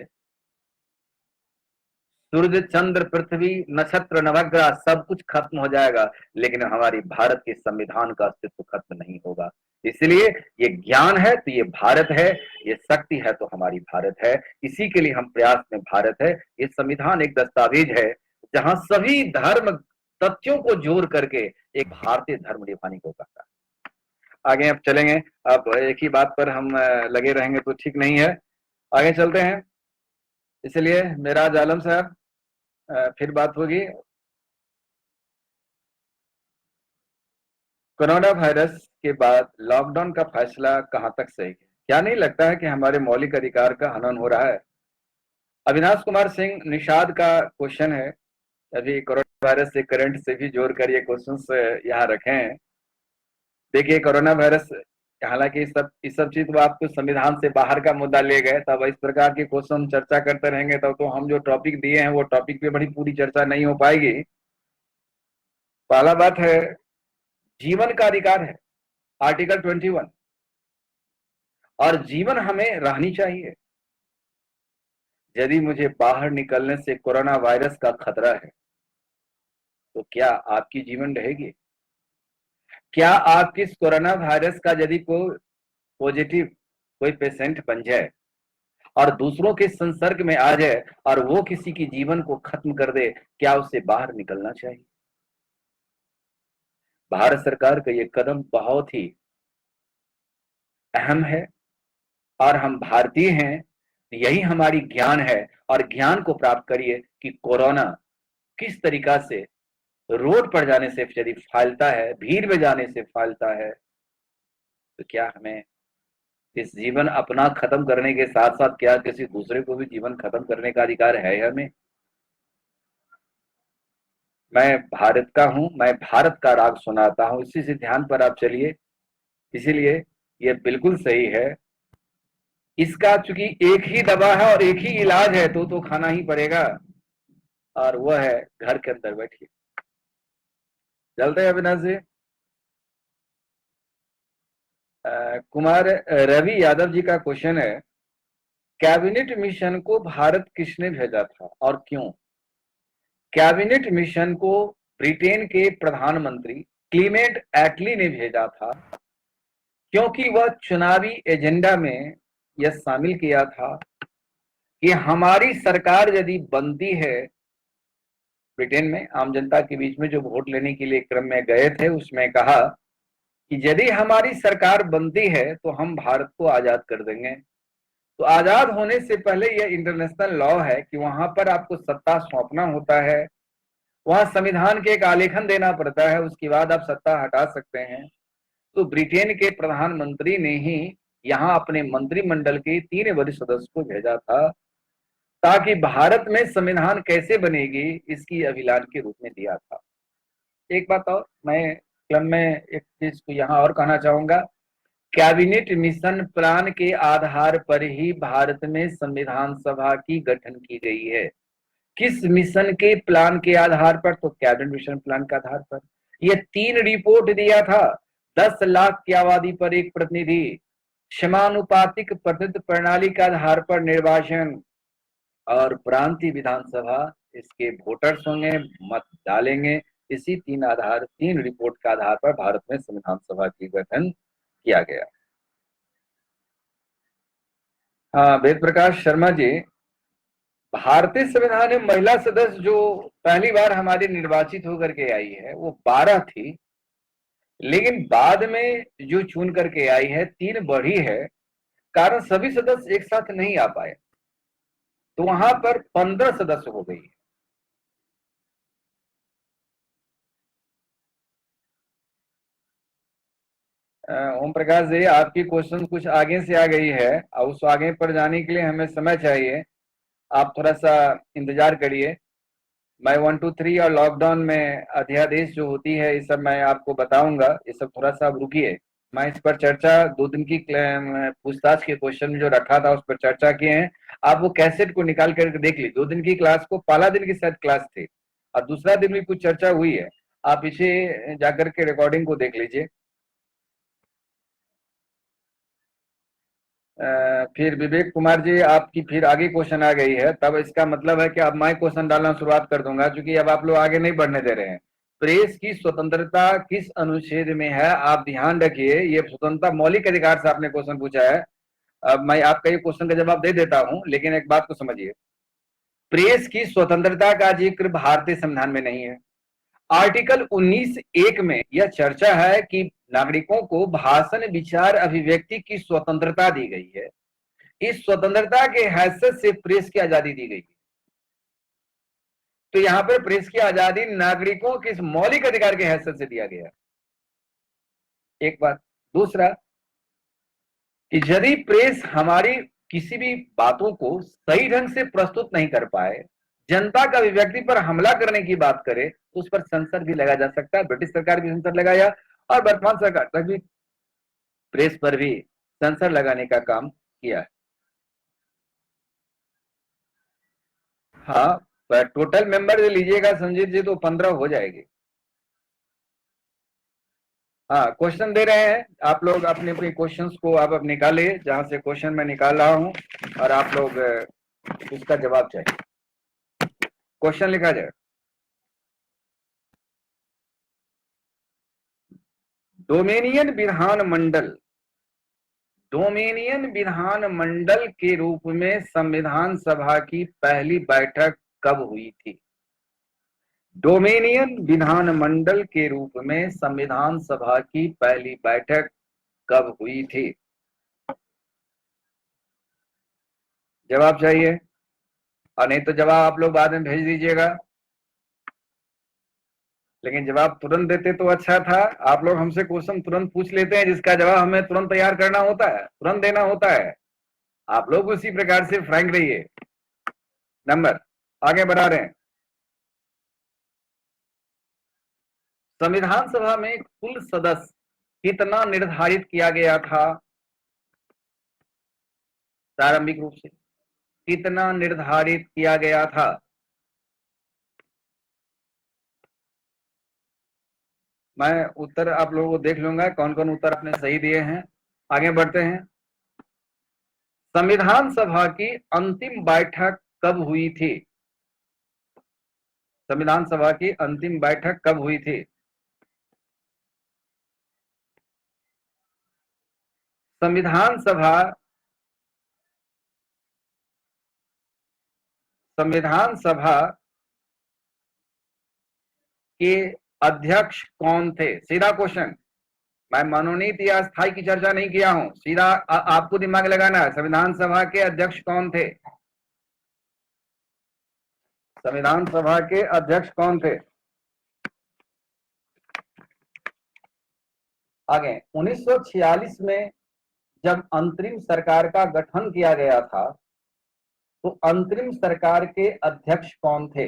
सूर्य चंद्र पृथ्वी नक्षत्र नवग्रह सब कुछ खत्म हो जाएगा, लेकिन हमारी भारत के संविधान का अस्तित्व खत्म नहीं होगा। इसलिए ये ज्ञान है तो ये भारत है, ये शक्ति है तो हमारी भारत है, इसी के लिए हम प्रयास में भारत है। ये संविधान एक दस्तावेज है जहां सभी धर्म तथ्यों को जोड़ करके एक भारतीय धर्म निभाने को कहता है। आगे अब चलेंगे, अब एक ही बात पर हम लगे रहेंगे तो ठीक नहीं है, आगे चलते हैं। इसलिए मेरा आलम साहब फिर बात होगी। कोरोना वायरस के बाद लॉकडाउन का फैसला कहां तक सही है? क्या नहीं लगता है कि हमारे मौलिक अधिकार का हनन हो रहा है? अविनाश कुमार सिंह निषाद का क्वेश्चन है, अभी कोरोना वायरस से करंट से भी जोड़ कर ये क्वेश्चन यहाँ रखे हैं। देखिए कोरोना वायरस, हालांकि इस सब चीज को आप तो संविधान से बाहर का मुद्दा ले गए, तब इस प्रकार के क्वेश्चन चर्चा करते रहेंगे तब तो हम जो टॉपिक दिए हैं वो टॉपिक पे बड़ी पूरी चर्चा नहीं हो पाएगी। पहला बात है, जीवन का अधिकार है, आर्टिकल 21, और जीवन हमें रहनी चाहिए। यदि मुझे बाहर निकलने से कोरोना वायरस का खतरा है तो क्या आपकी जीवन रहेगी? क्या आप किस कोरोना वायरस का यदि कोई पॉजिटिव कोई पेशेंट बन जाए और दूसरों के संसर्ग में आ जाए और वो किसी की जीवन को खत्म कर दे, क्या उसे बाहर निकलना चाहिए? भारत सरकार का ये कदम बहुत ही अहम है, और हम भारतीय हैं, यही हमारी ज्ञान है, और ज्ञान को प्राप्त करिए कि कोरोना किस तरीका से रोड पर जाने से यदि फैलता है, भीड़ में जाने से फैलता है, तो क्या हमें इस जीवन अपना खत्म करने के साथ साथ क्या किसी दूसरे को भी जीवन खत्म करने का अधिकार है हमें? मैं भारत का हूं, मैं भारत का राग सुनाता हूं, इसी से ध्यान पर आप चलिए। इसीलिए ये बिल्कुल सही है, इसका चूंकि एक ही दवा है और एक ही इलाज है तो खाना ही पड़ेगा, और वह है घर के अंदर बैठिए। चलते हैं अविनाश जी। कुमार रवि यादव जी का क्वेश्चन है, कैबिनेट मिशन को भारत किसने भेजा था और क्यों? कैबिनेट मिशन को ब्रिटेन के प्रधानमंत्री क्लीमेंट एटली ने भेजा था, क्योंकि वह चुनावी एजेंडा में यह शामिल किया था कि हमारी सरकार यदि बनती है, ब्रिटेन में आम जनता के बीच में जो वोट लेने के लिए क्रम में गए थे उसमें कहा कि यदि हमारी सरकार बनती है तो हम भारत को आजाद कर देंगे। तो आजाद होने से पहले यह इंटरनेशनल लॉ है कि वहां पर आपको सत्ता सौंपना होता है, वहां संविधान के एक आलेखन देना पड़ता है, उसके बाद आप सत्ता हटा सकते हैं। तो ब्रिटेन के प्रधानमंत्री ने ही यहाँ अपने मंत्रिमंडल के 3 वरिष्ठ सदस्य को भेजा था, ताकि भारत में संविधान कैसे बनेगी इसकी अभिलान के रूप में दिया था। एक बात और मैं क्रम में एक चीज को यहाँ और कहना चाहूंगा, कैबिनेट मिशन प्लान के आधार पर ही भारत में संविधान सभा की गठन की गई है। किस मिशन के प्लान के आधार पर? तो कैबिनेट मिशन प्लान के आधार पर। यह 3 रिपोर्ट दिया था, 10 लाख की आबादी पर एक प्रतिनिधि, समानुपातिक प्रतिनिधि प्रणाली के आधार पर निर्वाचन, और प्रांतीय विधानसभा, इसके वोटर्स होंगे, मत डालेंगे। इसी 3 रिपोर्ट के आधार पर भारत में संविधान सभा की गठन किया गया। हाँ, वेद प्रकाश शर्मा जी, भारतीय संविधान में महिला सदस्य जो पहली बार हमारी निर्वाचित होकर के आई है वो 12 थी, लेकिन बाद में जो चुन करके आई है 3 बढ़ी है, कारण सभी सदस्य एक साथ नहीं आ पाए, तो वहां पर 15 सदस्य हो गई। ओम प्रकाश जी, आपकी क्वेश्चन कुछ आगे से आ गई है और उस आगे पर जाने के लिए हमें समय चाहिए, आप थोड़ा सा इंतजार करिए। मैं 1 2 3 और लॉकडाउन में अध्यादेश जो होती है ये सब मैं आपको बताऊंगा। ये सब थोड़ा सा आप रुकिए, मैं इस पर चर्चा 2 दिन की पूछताछ के क्वेश्चन जो रखा था उस पर चर्चा किए हैं। आप वो कैसेट को निकाल कर देख लीजिए। 2 दिन की क्लास को पहला दिन की शायद क्लास थी और दूसरा दिन भी कुछ चर्चा हुई है। आप इसे जाकर के रिकॉर्डिंग को देख लीजिए। फिर विवेक कुमार जी आपकी फिर आगे क्वेश्चन आ गई है, तब इसका मतलब है कि अब मैं क्वेश्चन डालना शुरुआत कर दूंगा, क्योंकि अब आप लोग आगे नहीं बढ़ने दे रहे हैं। प्रेस की स्वतंत्रता किस अनुच्छेद में है? आप ध्यान रखिए, ये स्वतंत्रता मौलिक अधिकार से आपने क्वेश्चन पूछा है। अब मैं आपका ये क्वेश्चन का जवाब दे देता हूं, लेकिन एक बात को समझिए, प्रेस की स्वतंत्रता का जिक्र भारतीय संविधान में नहीं है। आर्टिकल 19(1) में यह चर्चा है कि नागरिकों को भाषण, विचार, अभिव्यक्ति की स्वतंत्रता दी गई है। इस स्वतंत्रता के हैसियत से प्रेस की आजादी दी गई। तो यहां पर प्रेस की आजादी नागरिकों के इस मौलिक अधिकार के हैसियत से दिया गया। एक बात। दूसरा कि यदि प्रेस हमारी किसी भी बातों को सही ढंग से प्रस्तुत नहीं कर पाए, जनता का अभिव्यक्ति पर हमला करने की बात करे, तो उस पर सेंसर भी लगा जा सकता है। ब्रिटिश सरकार भी सेंसर लगाया और वर्तमान सरकार तक भी प्रेस पर भी सेंसर लगाने का काम किया है। हाँ, टोटल मेंबर लीजिएगा संजीत जी तो 15 हो जाएगी। हाँ, क्वेश्चन दे रहे हैं आप लोग, अपने अपने क्वेश्चंस को आप अब निकालिए जहां से क्वेश्चन मैं निकाल रहा हूं, और आप लोग उसका जवाब चाहिए। क्वेश्चन लिखा जाए। डोमेनियन विधान मंडल के रूप में संविधान सभा की पहली बैठक कब हुई थी? डोमेनियन विधान मंडल के रूप में संविधान सभा की पहली बैठक कब हुई थी? जवाब चाहिए, और नहीं तो जवाब आप लोग बाद में भेज दीजिएगा, लेकिन जवाब तुरंत देते तो अच्छा था। आप लोग हमसे क्वेश्चन तुरंत पूछ लेते हैं जिसका जवाब हमें तुरंत तैयार करना होता है, तुरंत देना होता है। आप लोग उसी प्रकार से फ्रैंक रहिए। नंबर आगे बढ़ा रहे हैं। संविधान सभा में कुल सदस्य कितना निर्धारित किया गया था? प्रारंभिक रूप से कितना निर्धारित किया गया था? मैं उत्तर आप लोगों को देख लूंगा कौन कौन उत्तर आपने सही दिए हैं। आगे बढ़ते हैं। संविधान सभा की अंतिम बैठक कब हुई थी? संविधान सभा की अंतिम बैठक कब हुई थी? संविधान सभा संविधान सभा के अध्यक्ष कौन थे? सीधा क्वेश्चन, मैं मनोनीत या अस्थायी की चर्चा नहीं किया हूं, सीधा आपको दिमाग लगाना है। संविधान सभा के अध्यक्ष कौन थे? संविधान सभा के अध्यक्ष कौन थे? आगे 1946 में जब अंतरिम सरकार का गठन किया गया था, तो अंतरिम सरकार के अध्यक्ष कौन थे?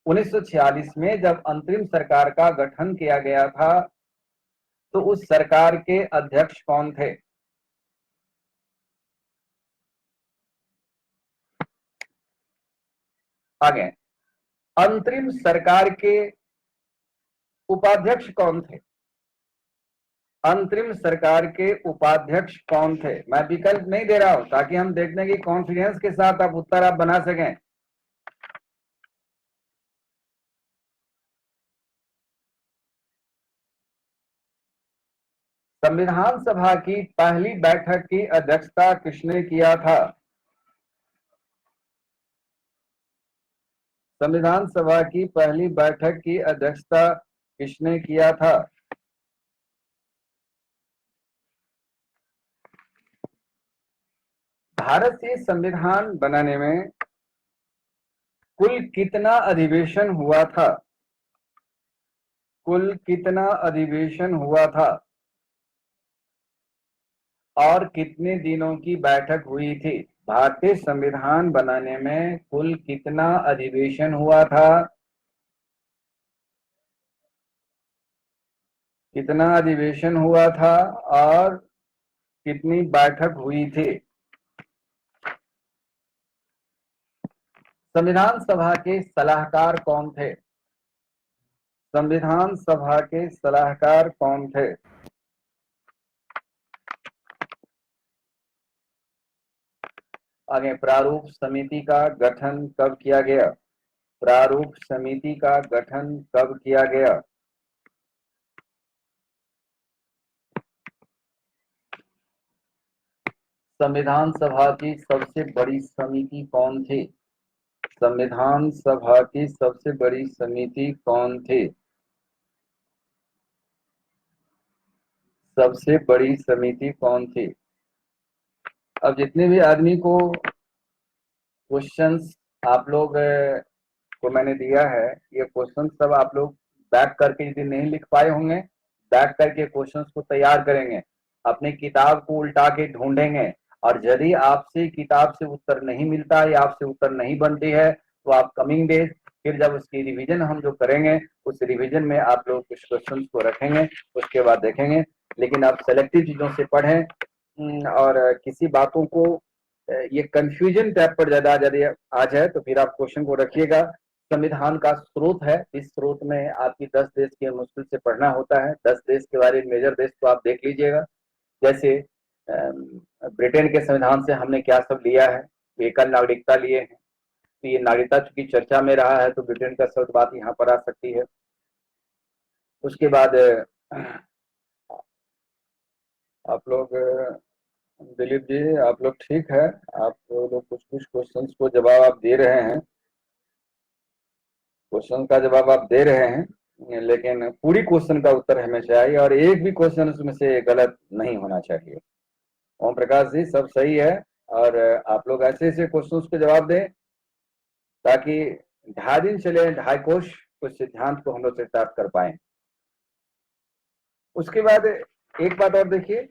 1946 में जब अंतरिम सरकार का गठन किया गया था, तो उस सरकार के अध्यक्ष कौन थे? आगे अंतरिम सरकार के उपाध्यक्ष कौन थे? अंतरिम सरकार के उपाध्यक्ष कौन थे? मैं विकल्प नहीं दे रहा हूं ताकि हम देखने की कॉन्फिडेंस के साथ आप उत्तर आप बना सकें। संविधान सभा की पहली बैठक की अध्यक्षता किसने किया था? संविधान सभा की पहली बैठक की अध्यक्षता किसने किया था? भारतीय संविधान बनाने में कुल कितना अधिवेशन हुआ था? कुल कितना अधिवेशन हुआ था और कितने दिनों की बैठक हुई थी? भारतीय संविधान बनाने में कुल कितना अधिवेशन हुआ था? कितना अधिवेशन हुआ था और कितनी बैठक हुई थी? संविधान सभा के सलाहकार कौन थे? संविधान सभा के सलाहकार कौन थे? आगे, प्रारूप समिति का गठन कब किया गया? प्रारूप समिति का गठन कब किया गया? संविधान सभा की सबसे बड़ी समिति कौन थी? संविधान सभा की सबसे बड़ी समिति कौन थी? सबसे बड़ी समिति कौन थी? अब जितने भी आदमी को क्वेश्चंस आप लोग को मैंने दिया है, ये क्वेश्चन सब आप लोग बैक करके यदि नहीं लिख पाए होंगे, बैक करके क्वेश्चंस को तैयार करेंगे, अपनी किताब को उल्टा के ढूंढेंगे, और यदि आपसे किताब से उत्तर नहीं मिलता है या आपसे उत्तर नहीं बनती है तो आप कमिंग डेज फिर जब उसकी रिवीजन हम जो करेंगे उस रिवीजन में आप लोग कुछ क्वेश्चंस को रखेंगे, उसके बाद देखेंगे। लेकिन आप सेलेक्टिव चीजों से पढ़ें और किसी बातों को ये कंफ्यूजन टाइप पर ज्यादा यदि आ जाए तो फिर आप क्वेश्चन को रखिएगा। संविधान का स्रोत है, इस स्रोत में आपकी 10 देश के मुश्किल से पढ़ना होता है। 10 देश के बारे में मेजर देश तो आप देख लीजिएगा, जैसे ब्रिटेन के संविधान से हमने क्या सब लिया है, एकल नागरिकता लिए हैं, तो ये नागरिकता चूंकि चर्चा में रहा है तो ब्रिटेन का शब्द बात यहाँ पर आ सकती है। उसके बाद आप लोग दिलीप जी, आप लोग ठीक है, आप लोग कुछ कुछ क्वेश्चंस को जवाब आप दे रहे हैं, क्वेश्चन का जवाब आप दे रहे हैं, लेकिन पूरी क्वेश्चन का उत्तर हमें चाहिए और एक भी क्वेश्चन उसमें से गलत नहीं होना चाहिए। ओम प्रकाश जी, सब सही है, और आप लोग ऐसे ऐसे क्वेश्चंस के जवाब दें ताकि 2.5 दिन चले, 2.5 कोश कुछ सिद्धांत को हम लोग चरितार्थ कर पाए। उसके बाद एक बात और देखिए,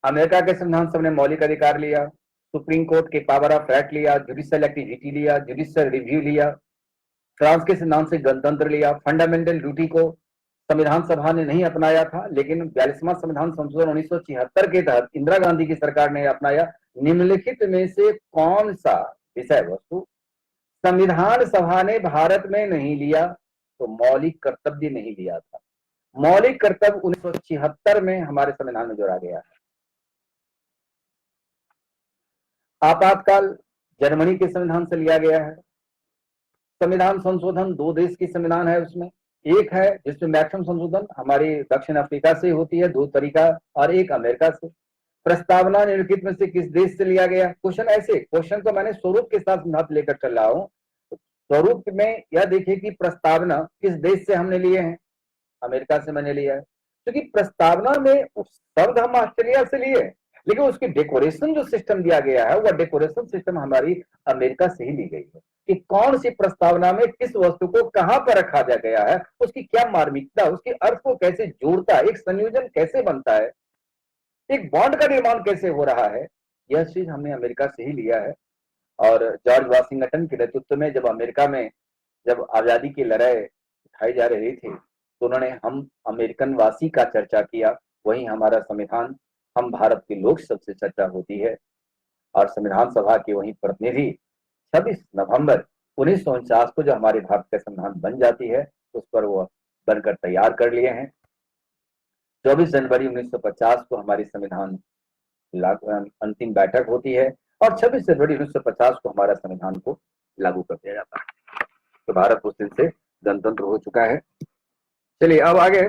अमेरिका के संविधान सबने मौलिक अधिकार लिया, सुप्रीम कोर्ट के पावर ऑफ एक्ट लिया, जुडिशियल एक्टिविटी लिया, जुडिशियल रिव्यू लिया, फ्रांस के सिद्धांत से गणतंत्र लिया, फंडामेंटल ड्यूटी को संविधान सभा ने नहीं अपनाया था, लेकिन 42वां संविधान संशोधन 1976 के तहत इंदिरा गांधी की सरकार ने अपनाया। निम्नलिखित में से कौन सा विषय वस्तु संविधान सभा ने भारत में नहीं लिया? तो मौलिक कर्तव्य नहीं लिया था। मौलिक कर्तव्य 1976 में हमारे संविधान में जोड़ा गया है। आपातकाल जर्मनी के संविधान से लिया गया है। संविधान संशोधन 2 देश की संविधान है, उसमें एक है जिसमें मैक्सिमम संशोधन हमारी दक्षिण अफ्रीका से होती है 2 तरीका, और एक अमेरिका से। प्रस्तावना निम्नलिखित में से किस देश से लिया गया? क्वेश्चन ऐसे, क्वेश्चन को मैंने स्वरूप के साथ साथ लेकर चल रहा हूं। स्वरूप में यह देखिए कि प्रस्तावना किस देश से हमने लिए हैं? अमेरिका से मैंने लिया है, क्योंकि प्रस्तावना में शब्द हम ऑस्ट्रेलिया से लिए, लेकिन उसकी डेकोरेशन जो सिस्टम दिया गया है वह डेकोरेशन सिस्टम हमारी अमेरिका से ही ली गई है, कि कौन सी प्रस्तावना में किस वस्तु को कहां पर रखा जा गया है, उसकी क्या मार्मिकता, उसके अर्थ को कैसे जोड़ता है, एक संयोजन कैसे बनता है, एक बॉन्ड का निर्माण कैसे हो रहा है, यह चीज हमने अमेरिका से ही लिया है। और जॉर्ज वाशिंगटन के नेतृत्व में जब अमेरिका में जब आजादी की लड़ाई उठाई जा रही थी तो उन्होंने हम अमेरिकन वासी का चर्चा किया, वही हमारा संविधान, हम भारत के लोग सबसे चर्चा होती है, और संविधान सभा के वही प्रतिनिधि 26 नवंबर 1949 को जो हमारे भारत का संविधान बन जाती है उस पर वो बनकर तैयार कर लिए हैं। 24 जनवरी 1950 को हमारी संविधान अंतिम बैठक होती है और 26 जनवरी 1950 को हमारा संविधान को लागू कर दिया जाता है। तो भारत उस दिन से गणतंत्र हो चुका है। चलिए अब आगे,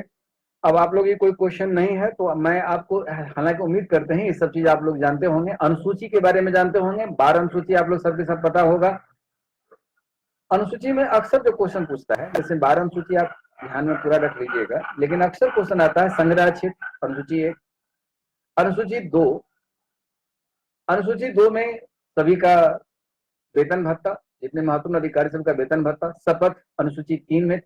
अब आप लोग ये कोई क्वेश्चन नहीं है तो मैं आपको, हालांकि उम्मीद करते हैं ये सब चीज आप लोग जानते होंगे, अनुसूची के बारे में जानते होंगे, 12 अनुसूची आप लोग सबके सब पता होगा। अनुसूची में अक्सर जो क्वेश्चन पूछता है, जैसे 12 अनुसूची आप ध्यान में पूरा रख लीजिएगा, लेकिन अक्सर क्वेश्चन आता है संग्रह क्षेत्र अनुसूची 1, अनुसूची 2, अनुसूची 2 में सभी का वेतन भत्ता, जितने महत्वपूर्ण अधिकारी सबका वेतन भत्ता, शपथ अनुसूची 3 में,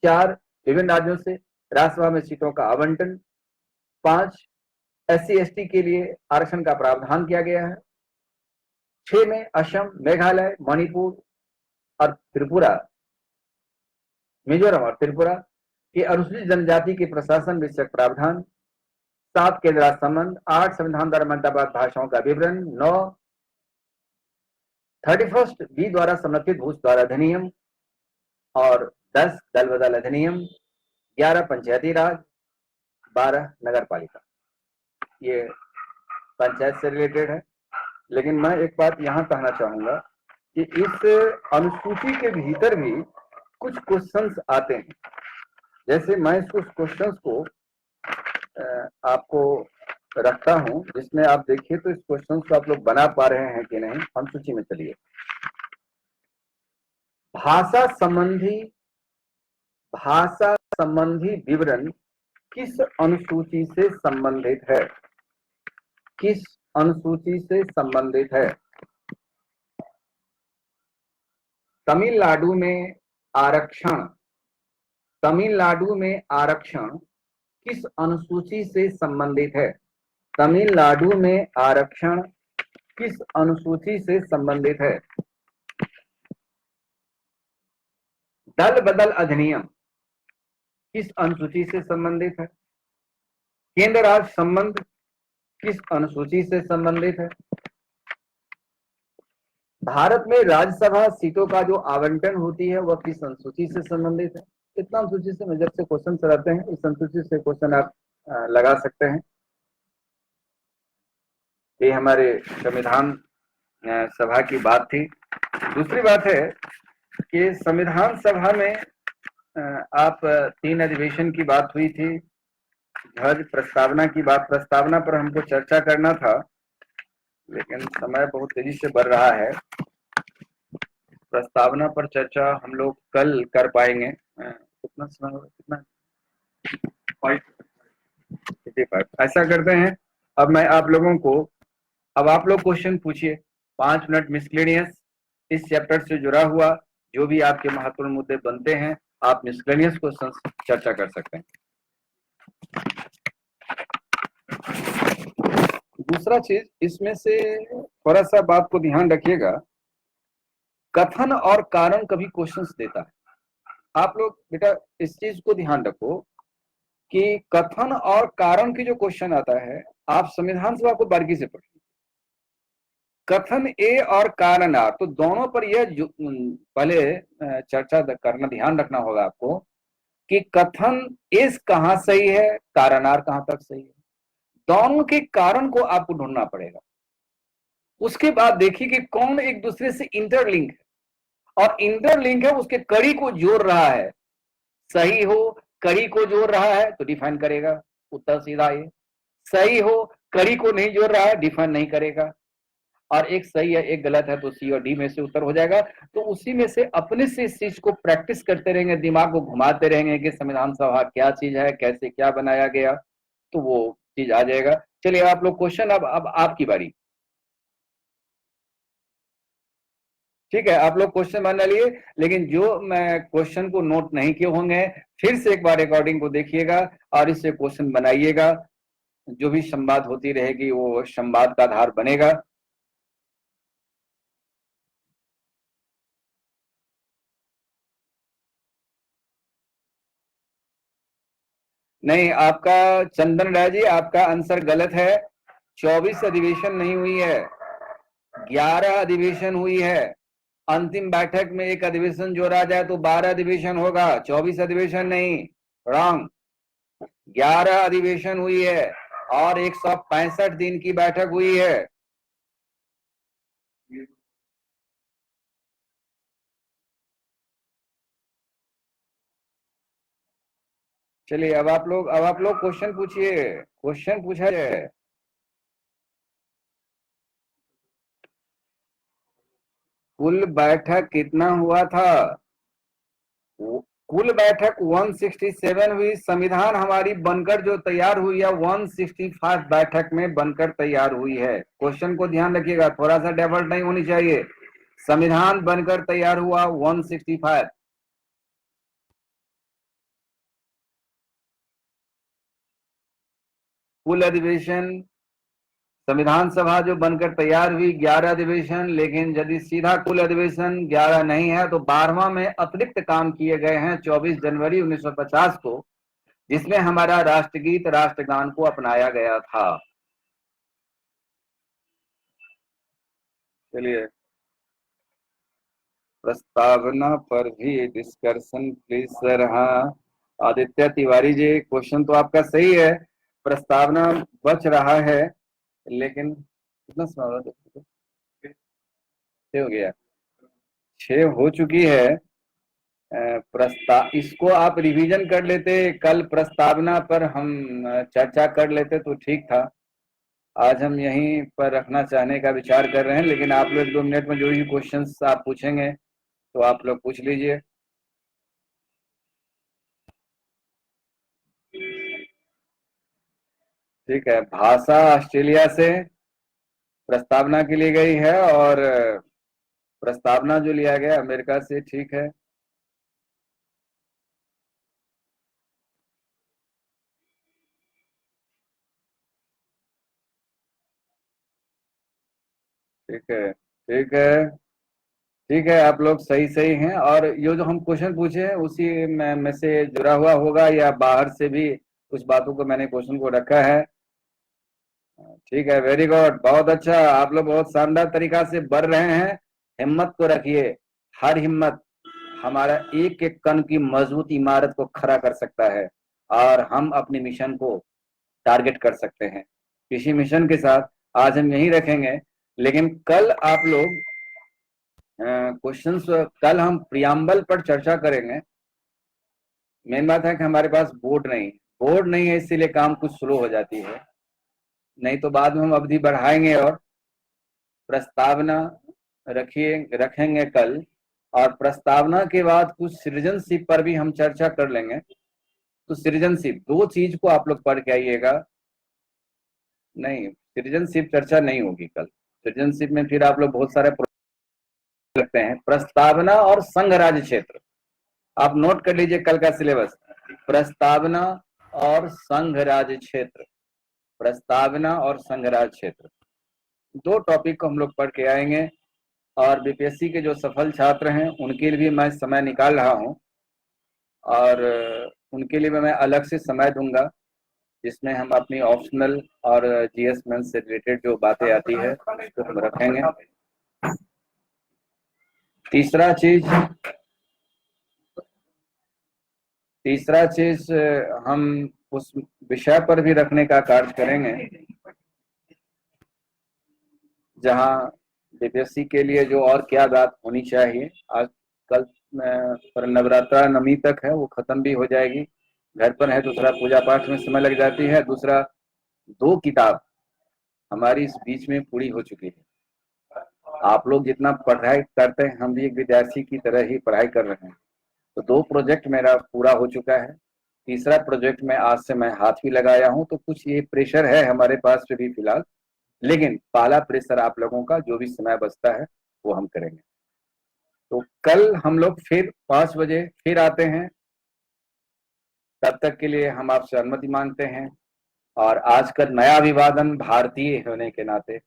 4 विभिन्न राज्यों से राज्यसभा में सीटों का आवंटन, 5 SC ST के लिए आरक्षण का प्रावधान किया गया है, 6 में असम, मेघालय, मणिपुर और त्रिपुरा, मिजोरम और त्रिपुरा की अनुसूचित जनजाति के प्रशासन विषयक प्रावधान। 7 केंद्र राज्य संबंध। 8 संविधान द्वारा मान्यता भाषाओं का विवरण। 9 31 बी द्वारा संरक्षित भू सुधार अधिनियम और 10 दल बदल अधिनियम। 11 पंचायती राज। 12 नगर पालिका। ये पंचायत से रिलेटेड है। लेकिन मैं एक बात यहां कहना चाहूंगा कि इस अनुसूची के भीतर भी कुछ क्वेश्चंस आते हैं। जैसे मैं इस क्वेश्चंस को आपको रखता हूं, जिसमें आप देखिए तो इस क्वेश्चंस को आप लोग बना पा रहे हैं कि नहीं। अनुसूची में चलिए। भाषा संबंधी विवरण किस अनुसूची से संबंधित है? किस अनुसूची से संबंधित है? तमिलनाडु में आरक्षण किस अनुसूची से संबंधित है? तमिलनाडु में आरक्षण किस अनुसूची से संबंधित है? दल बदल अधिनियम किस अनुसूची से संबंधित है? केंद्र राज्य संबंध किस अनुसूची से संबंधित है? भारत में राज्यसभा सीटों का जो आवंटन होती है वह किस अनुसूची से संबंधित है? इतना अनुसूची से मेजर से क्वेश्चन रहते हैं। इस अनुसूची से क्वेश्चन आप लगा सकते हैं। ये हमारे संविधान सभा की बात थी। दूसरी बात है कि संविधान सभा में आप 3 अधिवेशन की बात हुई थी। ध्वज प्रस्तावना की बात, प्रस्तावना पर हमको चर्चा करना था, लेकिन समय बहुत तेजी से बढ़ रहा है। प्रस्तावना पर चर्चा हम लोग कल कर पाएंगे। कितना समय होगा? कितना 55। ऐसा करते हैं, अब मैं आप लोगों को, अब आप लोग क्वेश्चन पूछिए। 5 मिनट मिसलेनियस, इस चैप्टर से जुड़ा हुआ जो भी आपके महत्वपूर्ण मुद्दे बनते हैं आप मिसलेनियस क्वेश्चन चर्चा कर सकते हैं। दूसरा चीज, इसमें से थोड़ा सा बात को ध्यान रखिएगा, कथन और कारण कभी क्वेश्चंस देता है। आप लोग बेटा इस चीज को ध्यान रखो कि कथन और कारण की जो क्वेश्चन आता है, आप संविधान सभा को बारीकी से पढ़िए। कथन ए और कारण आर, तो दोनों पर यह पहले चर्चा करना, ध्यान रखना होगा आपको कि कथन एस कहां सही है, कारण आर कहां तक सही है। दोनों के कारण को आपको ढूंढना पड़ेगा। उसके बाद देखिए कि कौन एक दूसरे से इंटरलिंक है, और इंटरलिंक है उसके कड़ी को जोड़ रहा है। सही हो, कड़ी को जोड़ रहा है तो डिफाइन करेगा, उत्तर सीधा ये। सही हो, कड़ी को नहीं जोड़ रहा है, डिफाइन नहीं करेगा। और एक सही है एक गलत है तो सी और डी में से उत्तर हो जाएगा। तो उसी में से अपने से इस चीज को प्रैक्टिस करते रहेंगे, दिमाग को घुमाते रहेंगे कि संविधान सभा क्या चीज है, कैसे क्या बनाया गया, तो वो चीज आ जाएगा। चलिए आप लोग क्वेश्चन, अब आपकी बारी। ठीक है, आप लोग क्वेश्चन बना लिए, लेकिन जो मैं क्वेश्चन को नोट नहीं किए होंगे फिर से एक बार रिकॉर्डिंग को देखिएगा और इससे क्वेश्चन बनाइएगा। जो भी संवाद होती रहेगी वो संवाद का आधार बनेगा। नहीं, आपका चंदन राय जी, आपका आंसर गलत है। 24 अधिवेशन नहीं हुई है, 11 अधिवेशन हुई है। अंतिम बैठक में एक अधिवेशन जोड़ा जाए तो 12 अधिवेशन होगा, 24 अधिवेशन नहीं। रॉन्ग। 11 अधिवेशन हुई है और 165 दिन की बैठक हुई है। चलिए अब आप लोग क्वेश्चन पूछिए, क्वेश्चन पूछा जाए। कुल बैठक कितना हुआ था? कुल बैठक 167 हुई। संविधान हमारी बनकर जो तैयार हुई है 165 बैठक में बनकर तैयार हुई है। क्वेश्चन को ध्यान रखिएगा, थोड़ा सा डाइवर्ट नहीं होनी चाहिए। संविधान बनकर तैयार हुआ 165। कुल अधिवेशन संविधान सभा जो बनकर तैयार हुई 11 अधिवेशन, लेकिन यदि सीधा कुल अधिवेशन 11 नहीं है तो 12वां में अतिरिक्त काम किए गए हैं 24 जनवरी 1950 को, जिसमें हमारा राष्ट्रगीत राष्ट्रगान को अपनाया गया था। चलिए, प्रस्तावना पर भी डिस्कशन प्लीज सर। हाँ आदित्य तिवारी जी, क्वेश्चन तो आपका सही है, प्रस्तावना बच रहा है, लेकिन कितना समय हो रहा है? 6 हो गया, 6 हो चुकी है। प्रस्ताव इसको आप रिवीजन कर लेते, कल प्रस्तावना पर हम चर्चा कर लेते तो ठीक था। आज हम यहीं पर रखना चाहने का विचार कर रहे हैं, लेकिन आप लोग 2 मिनट में जो भी क्वेश्चंस आप पूछेंगे तो आप लोग पूछ लीजिए। ठीक है, भाषा ऑस्ट्रेलिया से प्रस्तावना के लिए गई है, और प्रस्तावना जो लिया गया अमेरिका से। ठीक है, ठीक है, ठीक है, ठीक है, आप लोग सही सही हैं। और ये जो हम क्वेश्चन पूछे हैं उसी में से जुड़ा हुआ होगा, या बाहर से भी कुछ बातों को मैंने क्वेश्चन को रखा है। ठीक है, वेरी गुड, बहुत अच्छा, आप लोग बहुत शानदार तरीका से बढ़ रहे हैं। हिम्मत को रखिए, हर हिम्मत हमारा एक एक कण की मजबूत इमारत को खड़ा कर सकता है, और हम अपने मिशन को टारगेट कर सकते हैं। इसी मिशन के साथ आज हम यहीं रखेंगे, लेकिन कल आप लोग क्वेश्चंस, कल हम प्रियम्बल पर चर्चा करेंगे। मेन बात है कि हमारे पास बोर्ड नहीं है, इसीलिए काम कुछ स्लो हो जाती है, नहीं तो बाद में हम अवधि बढ़ाएंगे और प्रस्तावना रखेंगे कल। और प्रस्तावना के बाद कुछ सृजनशिप पर भी हम चर्चा कर लेंगे। तो सृजनशिप 2 चीज को आप लोग पढ़ के आइएगा। नहीं, सृजनशिप चर्चा नहीं होगी कल। सृजनशिप में फिर आप लोग बहुत सारे लगते हैं। प्रस्तावना और संघ राज्य क्षेत्र, आप नोट कर लीजिए कल का सिलेबस। प्रस्तावना और संघ राज्य क्षेत्र, प्रस्तावना और संघ राज्य क्षेत्र, 2 टॉपिक को हम लोग पढ़ के आएंगे। और बीपीएससी के जो सफल छात्र हैं उनके लिए भी मैं समय निकाल रहा हूं, और उनके लिए मैं अलग से समय दूंगा, जिसमें हम अपनी ऑप्शनल और जीएस मेंस से रिलेटेड जो बातें आती है उसको हम रखेंगे। तीसरा चीज हम उस विषय पर भी रखने का कार्य करेंगे जहां बीपीएससी के लिए जो और क्या बात होनी चाहिए। आज कल पर नवरात्रा नवमी तक है, वो खत्म भी हो जाएगी, घर पर है, दूसरा पूजा पाठ में समय लग जाती है, दूसरा 2 किताब हमारी इस बीच में पूरी हो चुकी है। आप लोग जितना पढ़ाई करते हैं, हम भी एक विद्यार्थी की तरह ही पढ़ाई कर रहे हैं। तो 2 प्रोजेक्ट मेरा पूरा हो चुका है, तीसरा प्रोजेक्ट में आज से मैं हाथ भी लगाया हूं, तो कुछ ये प्रेशर है हमारे पास पे भी फिलहाल, लेकिन पहला प्रेशर आप लोगों का जो भी समय बचता है वो हम करेंगे। तो कल हम लोग फिर 5 बजे फिर आते हैं, तब तक के लिए हम आपसे अनुमति मांगते हैं। और आज का नया अभिवादन भारतीय होने के नाते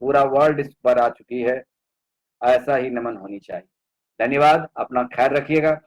पूरा वर्ल्ड इस पर आ चुकी है, ऐसा ही नमन होनी चाहिए। धन्यवाद, अपना ख्याल रखिएगा।